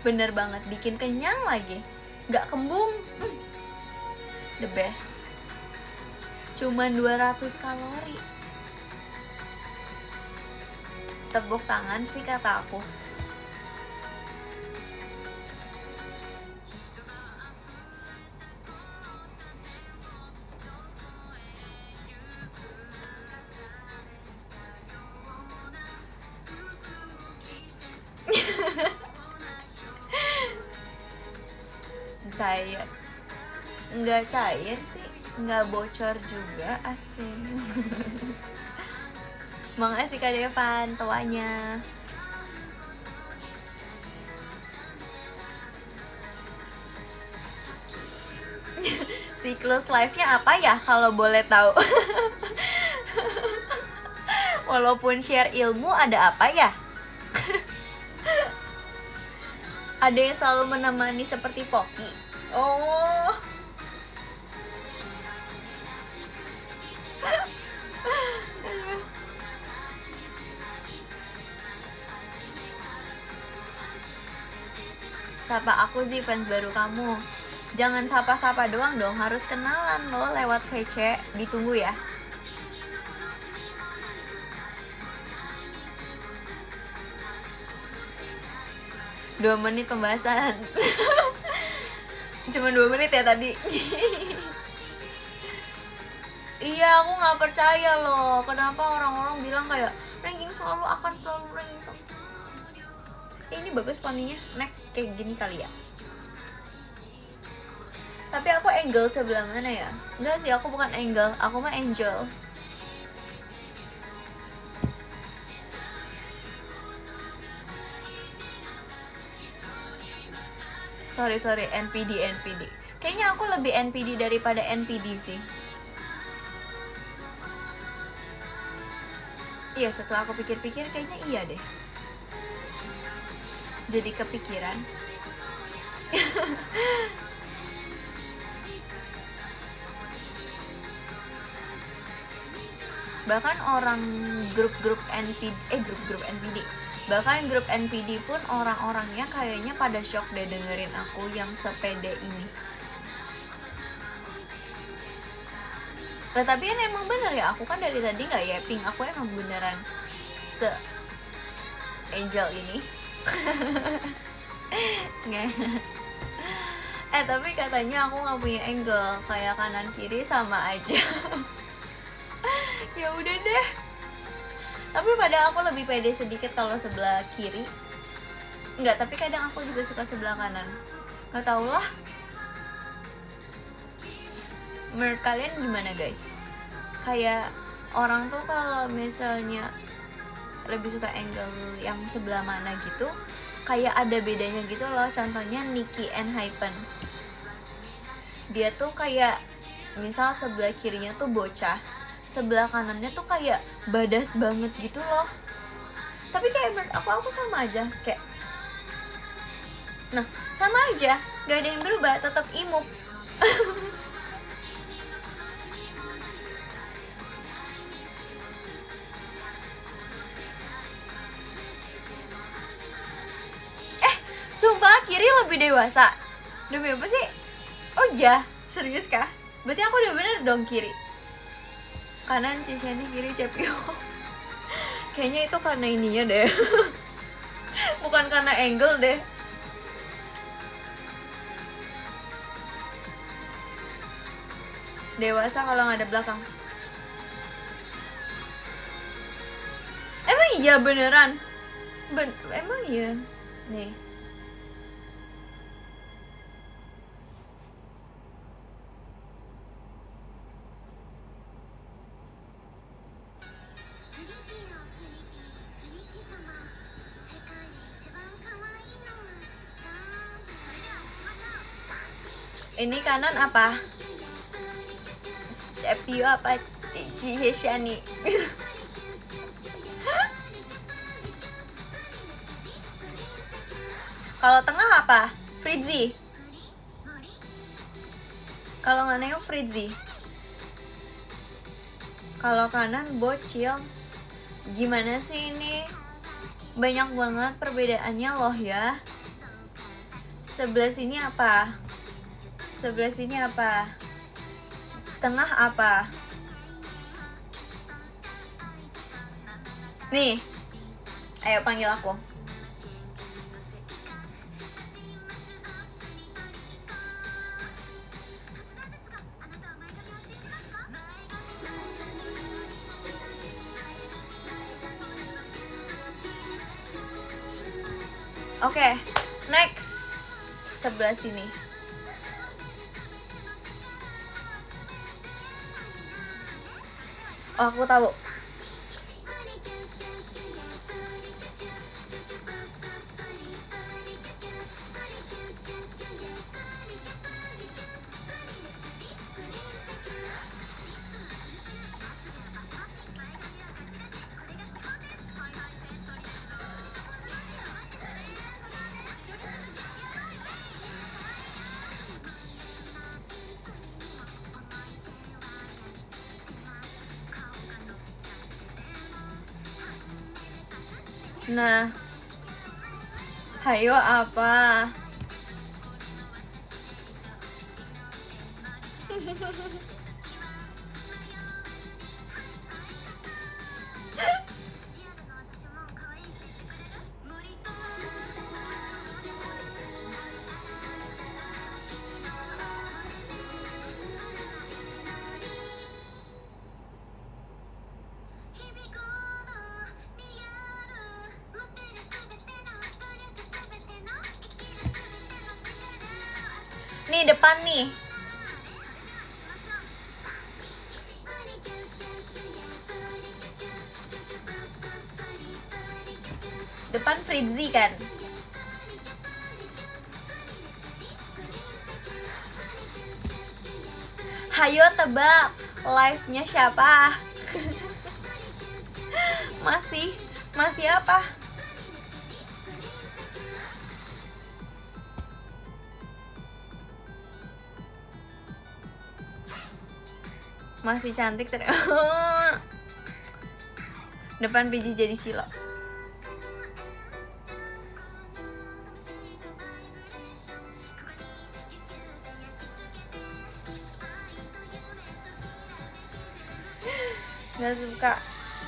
Bener banget, bikin kenyang lagi. Gak kembung. The best. Cuman 200 kalori. Tepuk tangan sih kata aku. Cair. Nggak cair sih, nggak bocor juga, asing. Makasih Kak Devan, tuanya. Siklus live-nya apa ya kalau boleh tahu? Walaupun share ilmu, ada apa ya? Ada yang selalu menemani seperti Poki. Oh. Sapa aku sih fans baru kamu. Jangan sapa-sapa doang dong, harus kenalan loh lewat VC. Ditunggu ya. Dua menit pembahasan. Cuma 2 menit ya tadi. Iya, aku nggak percaya loh. Kenapa orang-orang bilang kayak ranking selalu akan selalu ranking selalu. Ini bagus poninya. Next kayak gini kali ya. Tapi aku angle sebelah mana ya? Enggak sih, aku bukan angle, aku mah angel. Sorry, NPD. Kayaknya aku lebih NPD daripada NPD sih. Iya, setelah aku pikir-pikir kayaknya iya deh. Jadi kepikiran. Bahkan orang grup NPD, bahkan grup NPD pun orang-orangnya kayaknya pada shock deh dengerin aku yang sepede ini. Nah, tapi kan emang bener ya, aku kan dari tadi gak yapping, aku emang beneran angel ini. Tapi katanya aku gak punya angle, kayak kanan kiri sama aja. Ya udah deh. Tapi padahal aku lebih pede sedikit kalau sebelah kiri. Enggak, tapi kadang aku juga suka sebelah kanan. Gak tau lah. Menurut kalian gimana guys? Kayak orang tuh kalau misalnya lebih suka angle yang sebelah mana gitu, kayak ada bedanya gitu loh. Contohnya Nicky ENHYPEN. Dia tuh kayak misal sebelah kirinya tuh bocah, sebelah kanannya tuh kayak badas banget gitu loh. Tapi kayak menurut aku sama aja, kayak nah sama aja, gak ada yang berubah, tetap imuk. Sumpah Kiri lebih dewasa. Demi apa sih? Oh iya, serius kah? Berarti aku udah bener dong Kiri. Kanan Ciceni, kiri Cepio. Kayaknya itu karena ininya deh. Bukan karena angle deh. Dewasa kalau nggak ada belakang. Emang iya beneran? Emang iya? Nih. Ini kanan apa? Cepio apa? Ciheshani. Kalau tengah apa? Fritzy. Kalau nggak nengok Fritzy. Kalau kanan Bocil. Gimana sih ini? Banyak banget perbedaannya loh ya. Sebelah sini apa? Sebelah sini apa? Tengah apa? Nih. Ayo panggil aku. Oke, next. Sebelah sini. Oh, aku tahu. Nah, hayo apa? Nih depan nih. Depan Fritzy kan. Hayo tebak live-nya siapa? Masih apa? Masih cantik depan biji jadi silo. Nggak suka.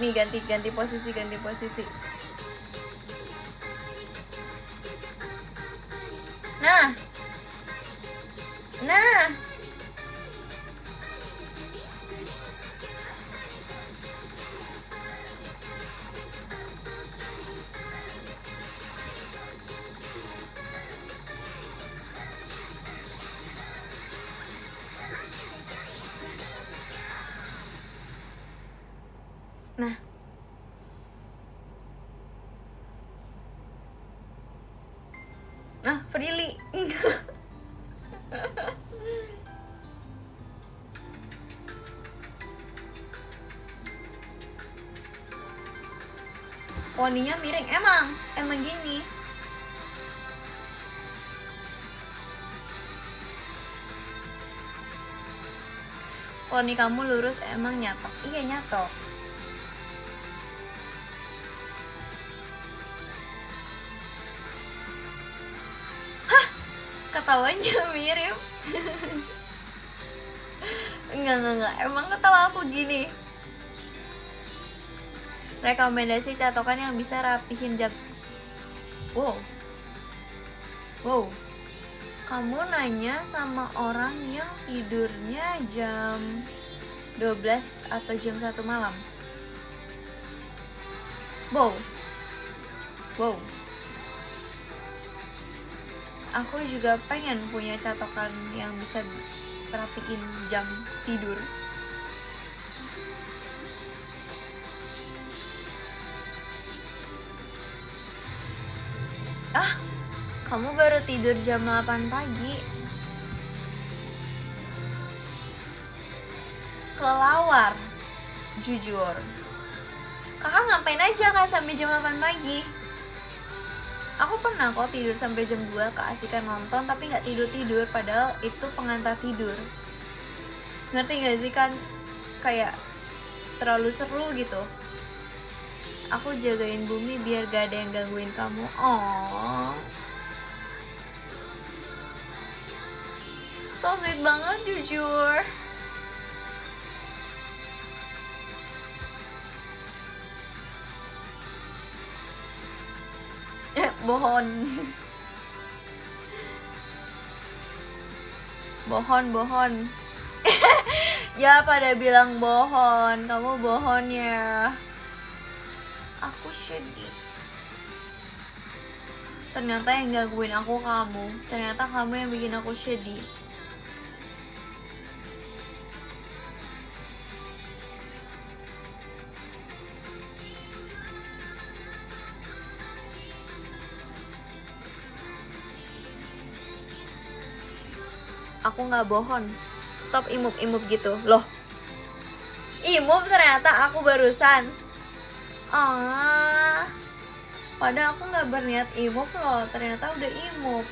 Nih ganti posisi. Nah. Freely. Poninya miring, emang gini. Poni kamu lurus emang nyatok. Iya nyatok. Ketawanya mirip. Enggak, emang ketawa aku gini. Rekomendasi catokan yang bisa rapihin jam. Wow, kamu nanya sama orang yang tidurnya jam 12 atau jam 1 malam. Wow. Aku juga pengen punya catokan yang bisa rapiin jam tidur. Kamu baru tidur jam 8 pagi. Kelelawar, jujur. Kakak ngapain aja Kak sampai jam 8 pagi? Aku pernah kok tidur sampai jam 2 keasikan nonton tapi gak tidur-tidur, padahal itu pengantar tidur. Ngerti gak sih kan? Kayak terlalu seru gitu. Aku jagain bumi biar gak ada yang gangguin kamu. Oh, so sweet banget jujur. Bohon. Ya pada bilang bohon, kamu bohon ya. Aku sedih. Ternyata yang gangguin aku kamu. Ternyata kamu yang bikin aku sedih. Aku gak bohong. Stop imup-imup gitu. Loh, imup ternyata aku barusan. Padahal aku gak berniat imup loh. Ternyata udah imup.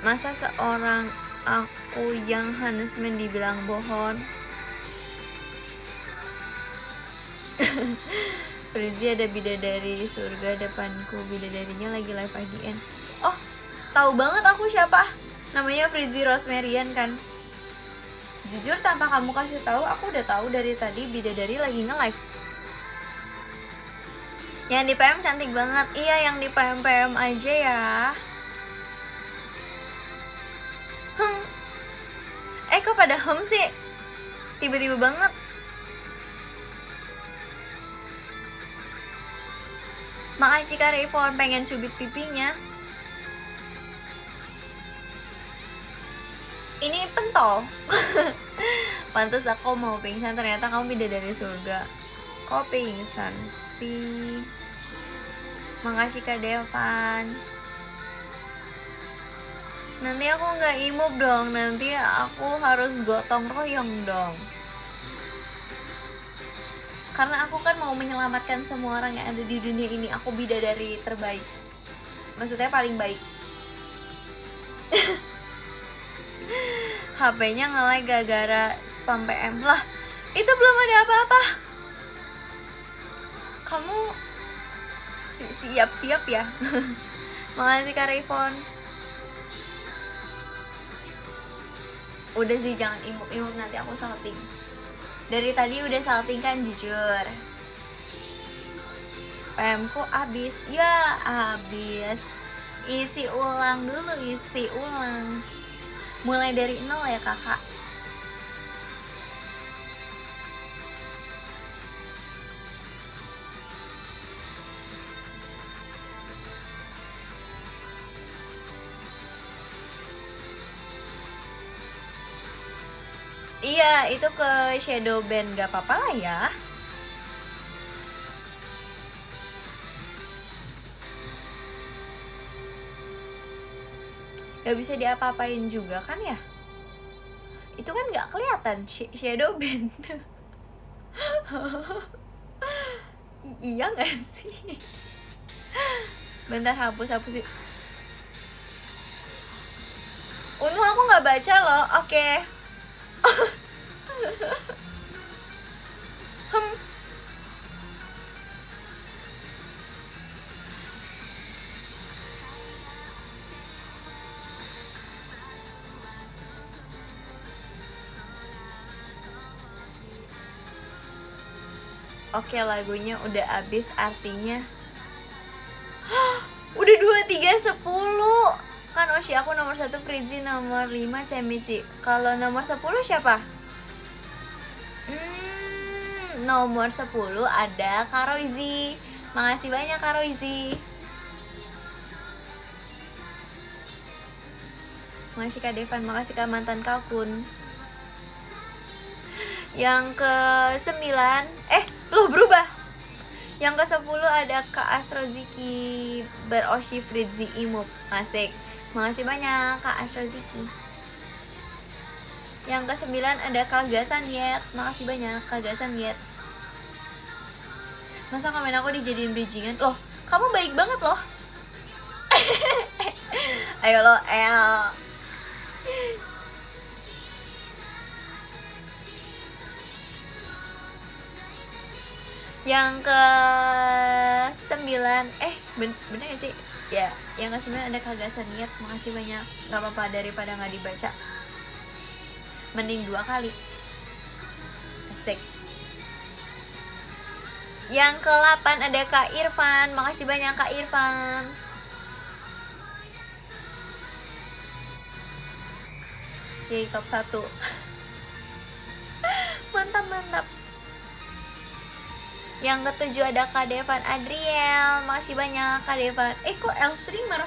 Masa seorang aku yang Hanusman dibilang bohong. Frizzy ada bidadari di surga depanku. Bidadarinya lagi live IDN. Oh, tahu banget aku siapa. Namanya Frizzy Rosemarian kan. Jujur tanpa kamu kasih tahu, aku udah tahu dari tadi bidadari lagi nge-live. Yang di PM cantik banget. Iya, yang di PM aja ya. Kok pada sih? Tiba-tiba banget. Makasih Kak Rayvon, pengen cubit pipinya. Ini pentol. Pantes aku mau pingsan, ternyata kamu bidadari surga. Kok pingsan sih? Makasih Kak Devan. Nanti aku gak imup dong, nanti aku harus gotong royong dong. Karena aku kan mau menyelamatkan semua orang yang ada di dunia ini. Aku bidadari terbaik. Maksudnya paling baik. HP-nya nge-lag gara-gara spam PM. Lah, itu belum ada apa-apa. Kamu siap-siap ya. Makasih Kak Rayvon. Udah sih, jangan imut-imut, nanti aku salting. Dari tadi udah salting kan, jujur. PM-ku abis. Ya, abis. Isi ulang dulu, isi ulang. Mulai dari 0 ya kakak. Iya, itu ke shadow band, gak apa-apa lah ya. Gak bisa diapa-apain juga kan ya. Itu kan gak kelihatan shadow band. Iya gak sih? Bentar, hapus sih. Untung aku nggak baca loh. Oke. Oke, lagunya udah habis, artinya udah 2, 3, 10. Kan Oshi aku nomor 1, Fritzy nomor 5, Cemici. Kalau nomor 10 siapa? Nomor 10 ada Karoizi. Makasih banyak Karoizi. Makasih Kak Devan, makasih Kak mantan Kalkun. Yang ke-9 loh berubah. Yang ke-10 ada Kak Astroziki beroshi Fritzy Imuk. Asik. Makasih banyak Kak Astroziki. Yang ke-9 ada Kak Gasan Yet. Makasih banyak Kak Gasan Yet. Masa komen aku dijadiin bridgingan? Loh, kamu baik banget loh. Ayo lo, Yang ke-9 bener gak sih? Ya, yang ke-9 ada Kagasan Niat. Makasih banyak. Gak apa-apa, daripada gak dibaca, mending 2 kali. Asik. Yang ke-8 ada Kak Irfan. Makasih banyak Kak Irfan. Jadi top 1. Mantap. Yang ke-7 ada Kak Devan Adriel. Makasih banyak Kak Devan. Kok L streamer?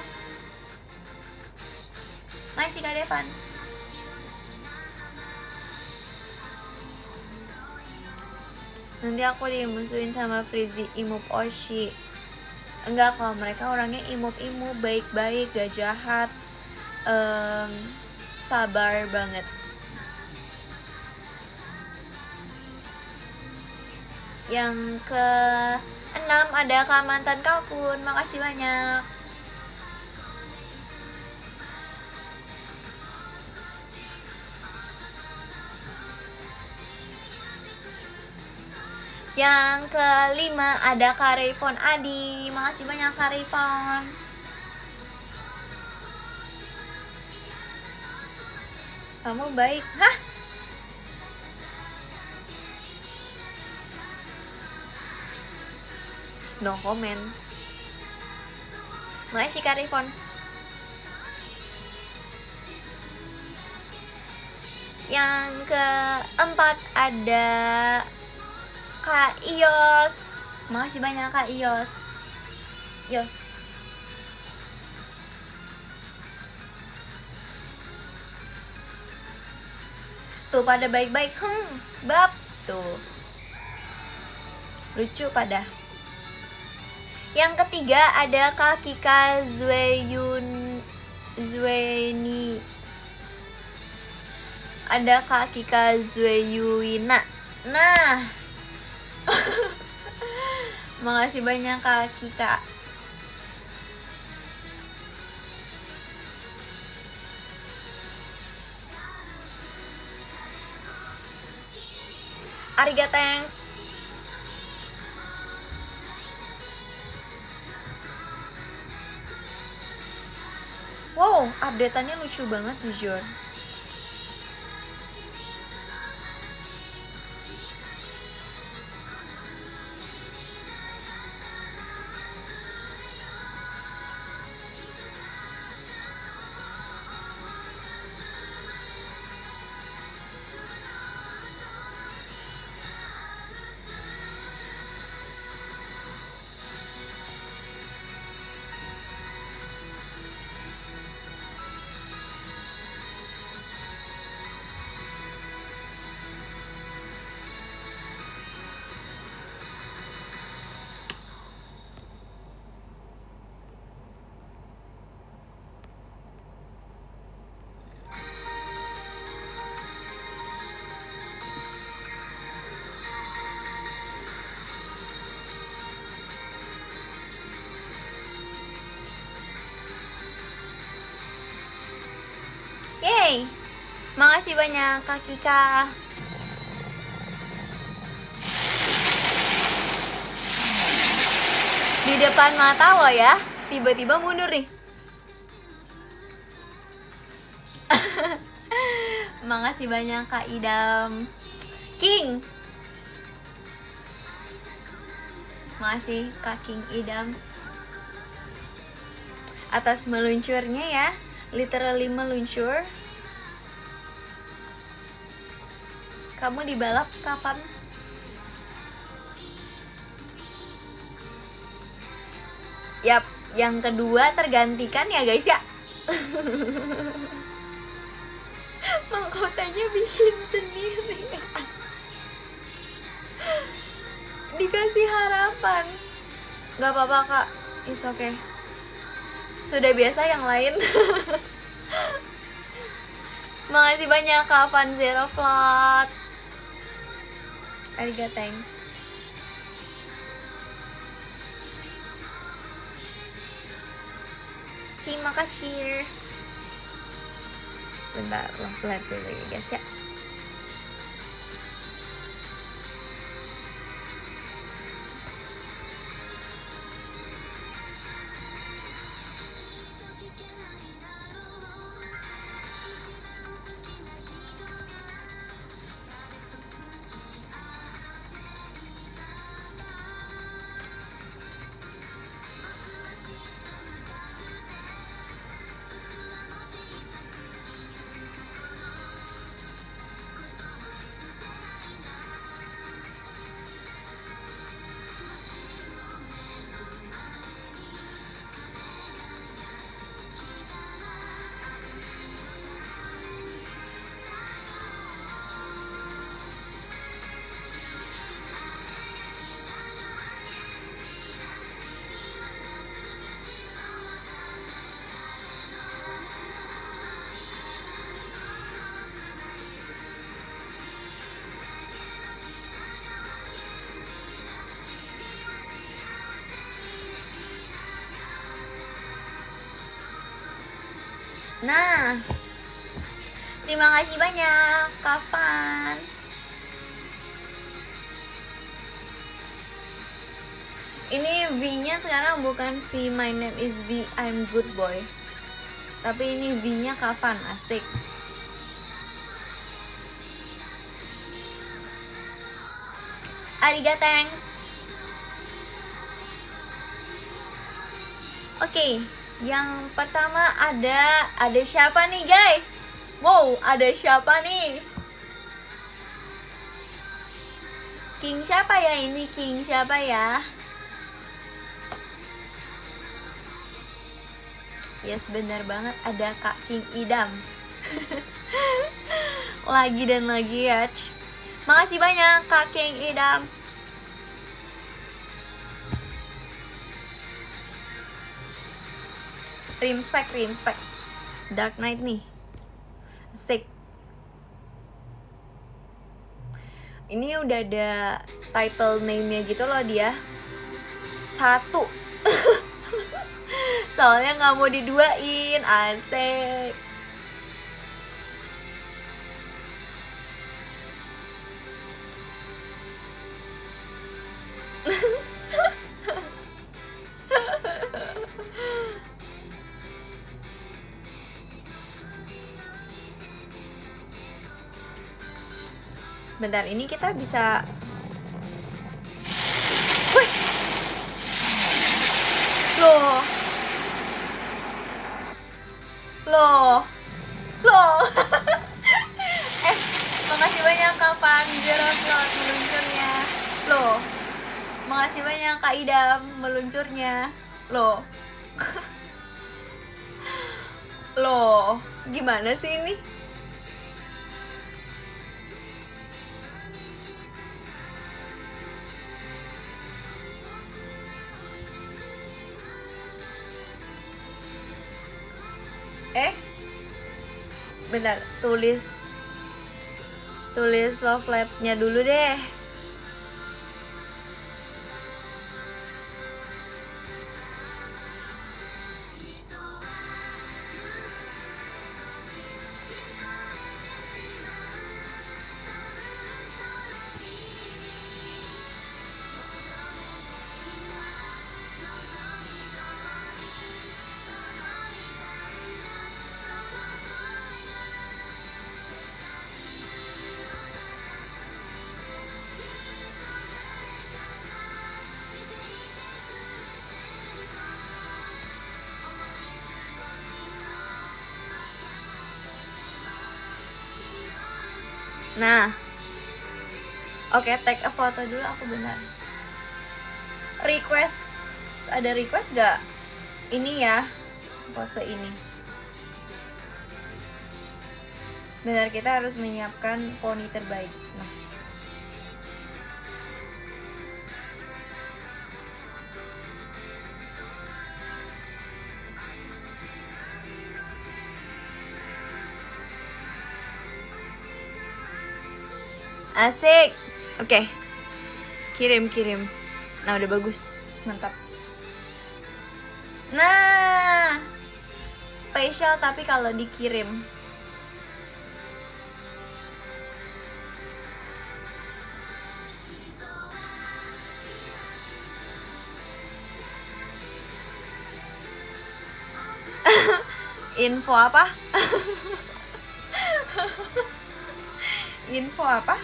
Makasih Kak Devan. Nanti aku dimusuhin sama Fritzy Imup Oshi. Enggak, kalau mereka orangnya imup-imup, baik-baik, gak jahat, sabar banget. Yang ke-6 ada Kak mantan Kalkun. Makasih banyak. Yang ke-5 ada Kak Rayfon Adi. Makasih banyak Kak Rayfon. Kamu baik. Hah? No comment. Makasih Kak Rayfon. Yang ke-4 ada Kak Ios. Makasih banyak Kak Ios. Tuh pada baik-baik. Bab tuh. Lucu pada. Yang ketiga ada Kak Kika Zueni. Ada Kak Kika Zueyuina. Nah. Makasih banyak Kak Kika. Arigato thanks. Wow, update-annya lucu banget jujur. Yay! Makasih banyak Kak Kika. Di depan mata lo ya, tiba-tiba mundur nih. Makasih banyak Kak Idam. King. Makasih Kak King Idam atas meluncurnya ya, literally meluncur. Kamu dibalap kapan? Yap, yang kedua tergantikan ya guys ya. Mahkotanya bikin sendiri. Dikasih harapan. Gak apa-apa kak, it's okay. Sudah biasa yang lain. Makasih banyak Kak Van Zero Flat. Ariga, thanks. Terima kasih. Bentar, lihat dulu ya guys ya. Nah, terima kasih banyak Kapan. Ini V-nya sekarang bukan V My Name is V I'm Good Boy, tapi ini V-nya Kapan, asik. Ariga, thanks. Oke. Yang pertama ada siapa nih guys? Wow, ada siapa nih? King siapa ya ini? King siapa ya? Yes, benar banget, ada Kak King Idam. Lagi dan lagi ya. Makasih banyak Kak King Idam. Respect. Dark Knight nih. Asik. Ini udah ada title name-nya gitu loh dia. 1. Soalnya nggak mau diduain, asik. Bentar, ini kita bisa. Wih. Loh. Makasih banyak Kapan Zero Slot meluncurnya. Loh. Makasih banyak Kak Idam meluncurnya. Loh. Loh, gimana sih ini? Bentar, tulis love letter-nya dulu deh. Nah, oke, take a photo dulu aku benar. Request, ada request gak? Ini ya, pose ini. Benar, kita harus menyiapkan poni terbaik. Nah. Asik. Oke. Kirim. Nah, udah bagus. Mantap. Nah. Spesial tapi kalau dikirim. Info apa? Info apa?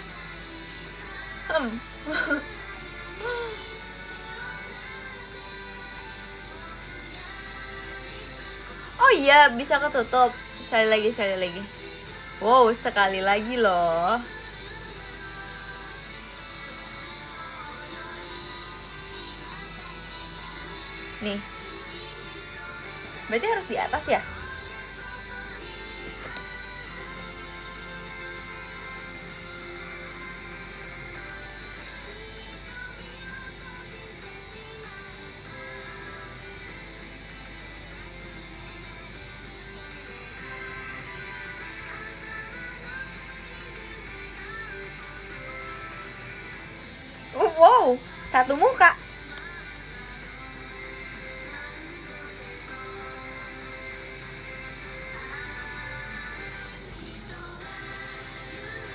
Oh iya, bisa ketutup. Sekali lagi. Wow, sekali lagi loh. Nih. Berarti harus di atas ya? Wow, satu muka.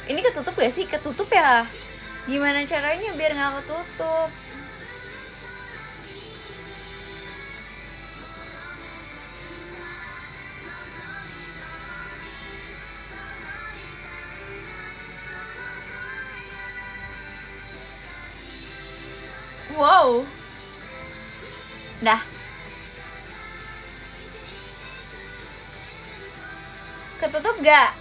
Ini ketutup gak sih? Ketutup ya? Gimana caranya biar gak ketutup? Wow. Dah. Ketutup gak?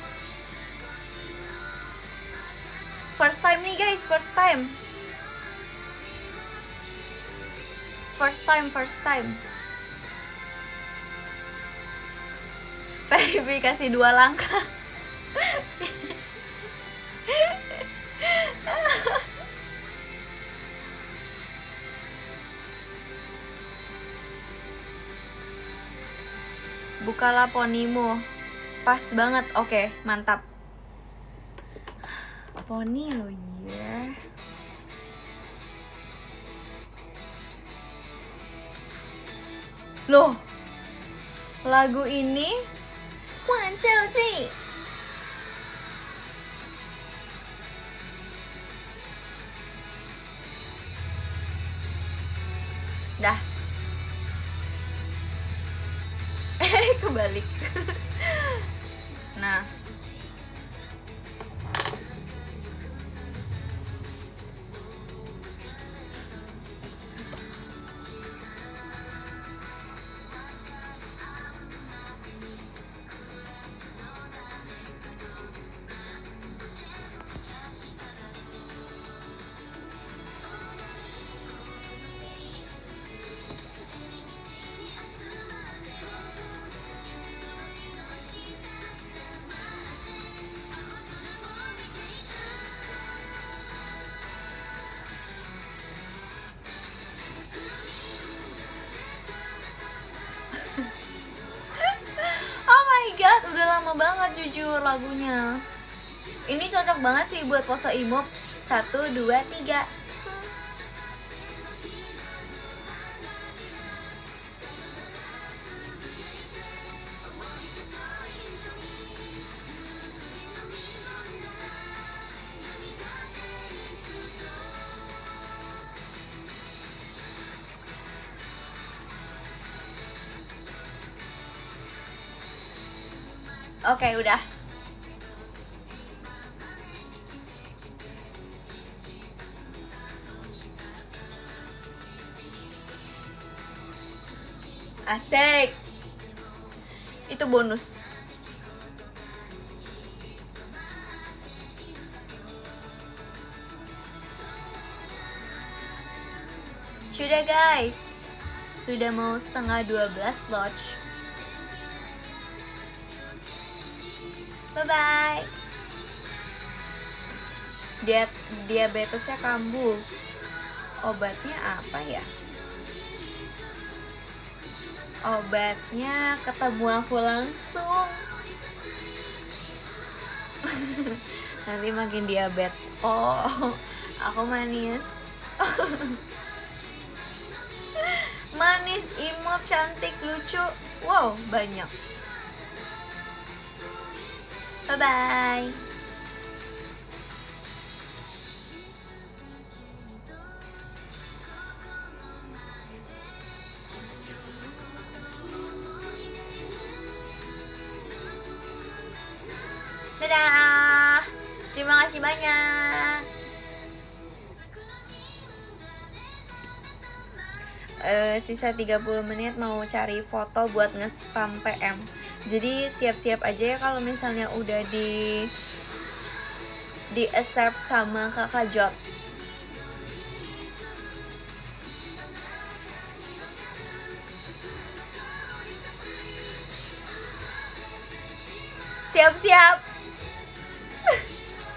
First time nih guys, first time. Verifikasi 2 langkah. Bukalah ponimu. Pas banget. Oke, mantap. Poni lo ya. Loh. Lagu ini 1 2 3. Dah. Kebalik. Nah. Udah lama banget jujur lagunya. Ini cocok banget sih buat pose imop. 1 2 3. Oke, udah. Asik. Itu bonus. Sudah guys, sudah mau setengah 12 lodge. Bye bye. Diabetesnya kambuh. Obatnya apa ya? Obatnya ketemu aku langsung. Nanti makin diabetes. Oh, aku manis. Manis, imut, cantik, lucu. Wow, banyak. Bye bye. Dadah. Terima kasih banyak. Sisa 30 menit mau cari foto buat nge-spam PM. Jadi siap-siap aja ya kalau misalnya udah di accept sama Kakak Jot. Siap-siap.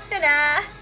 Dadah.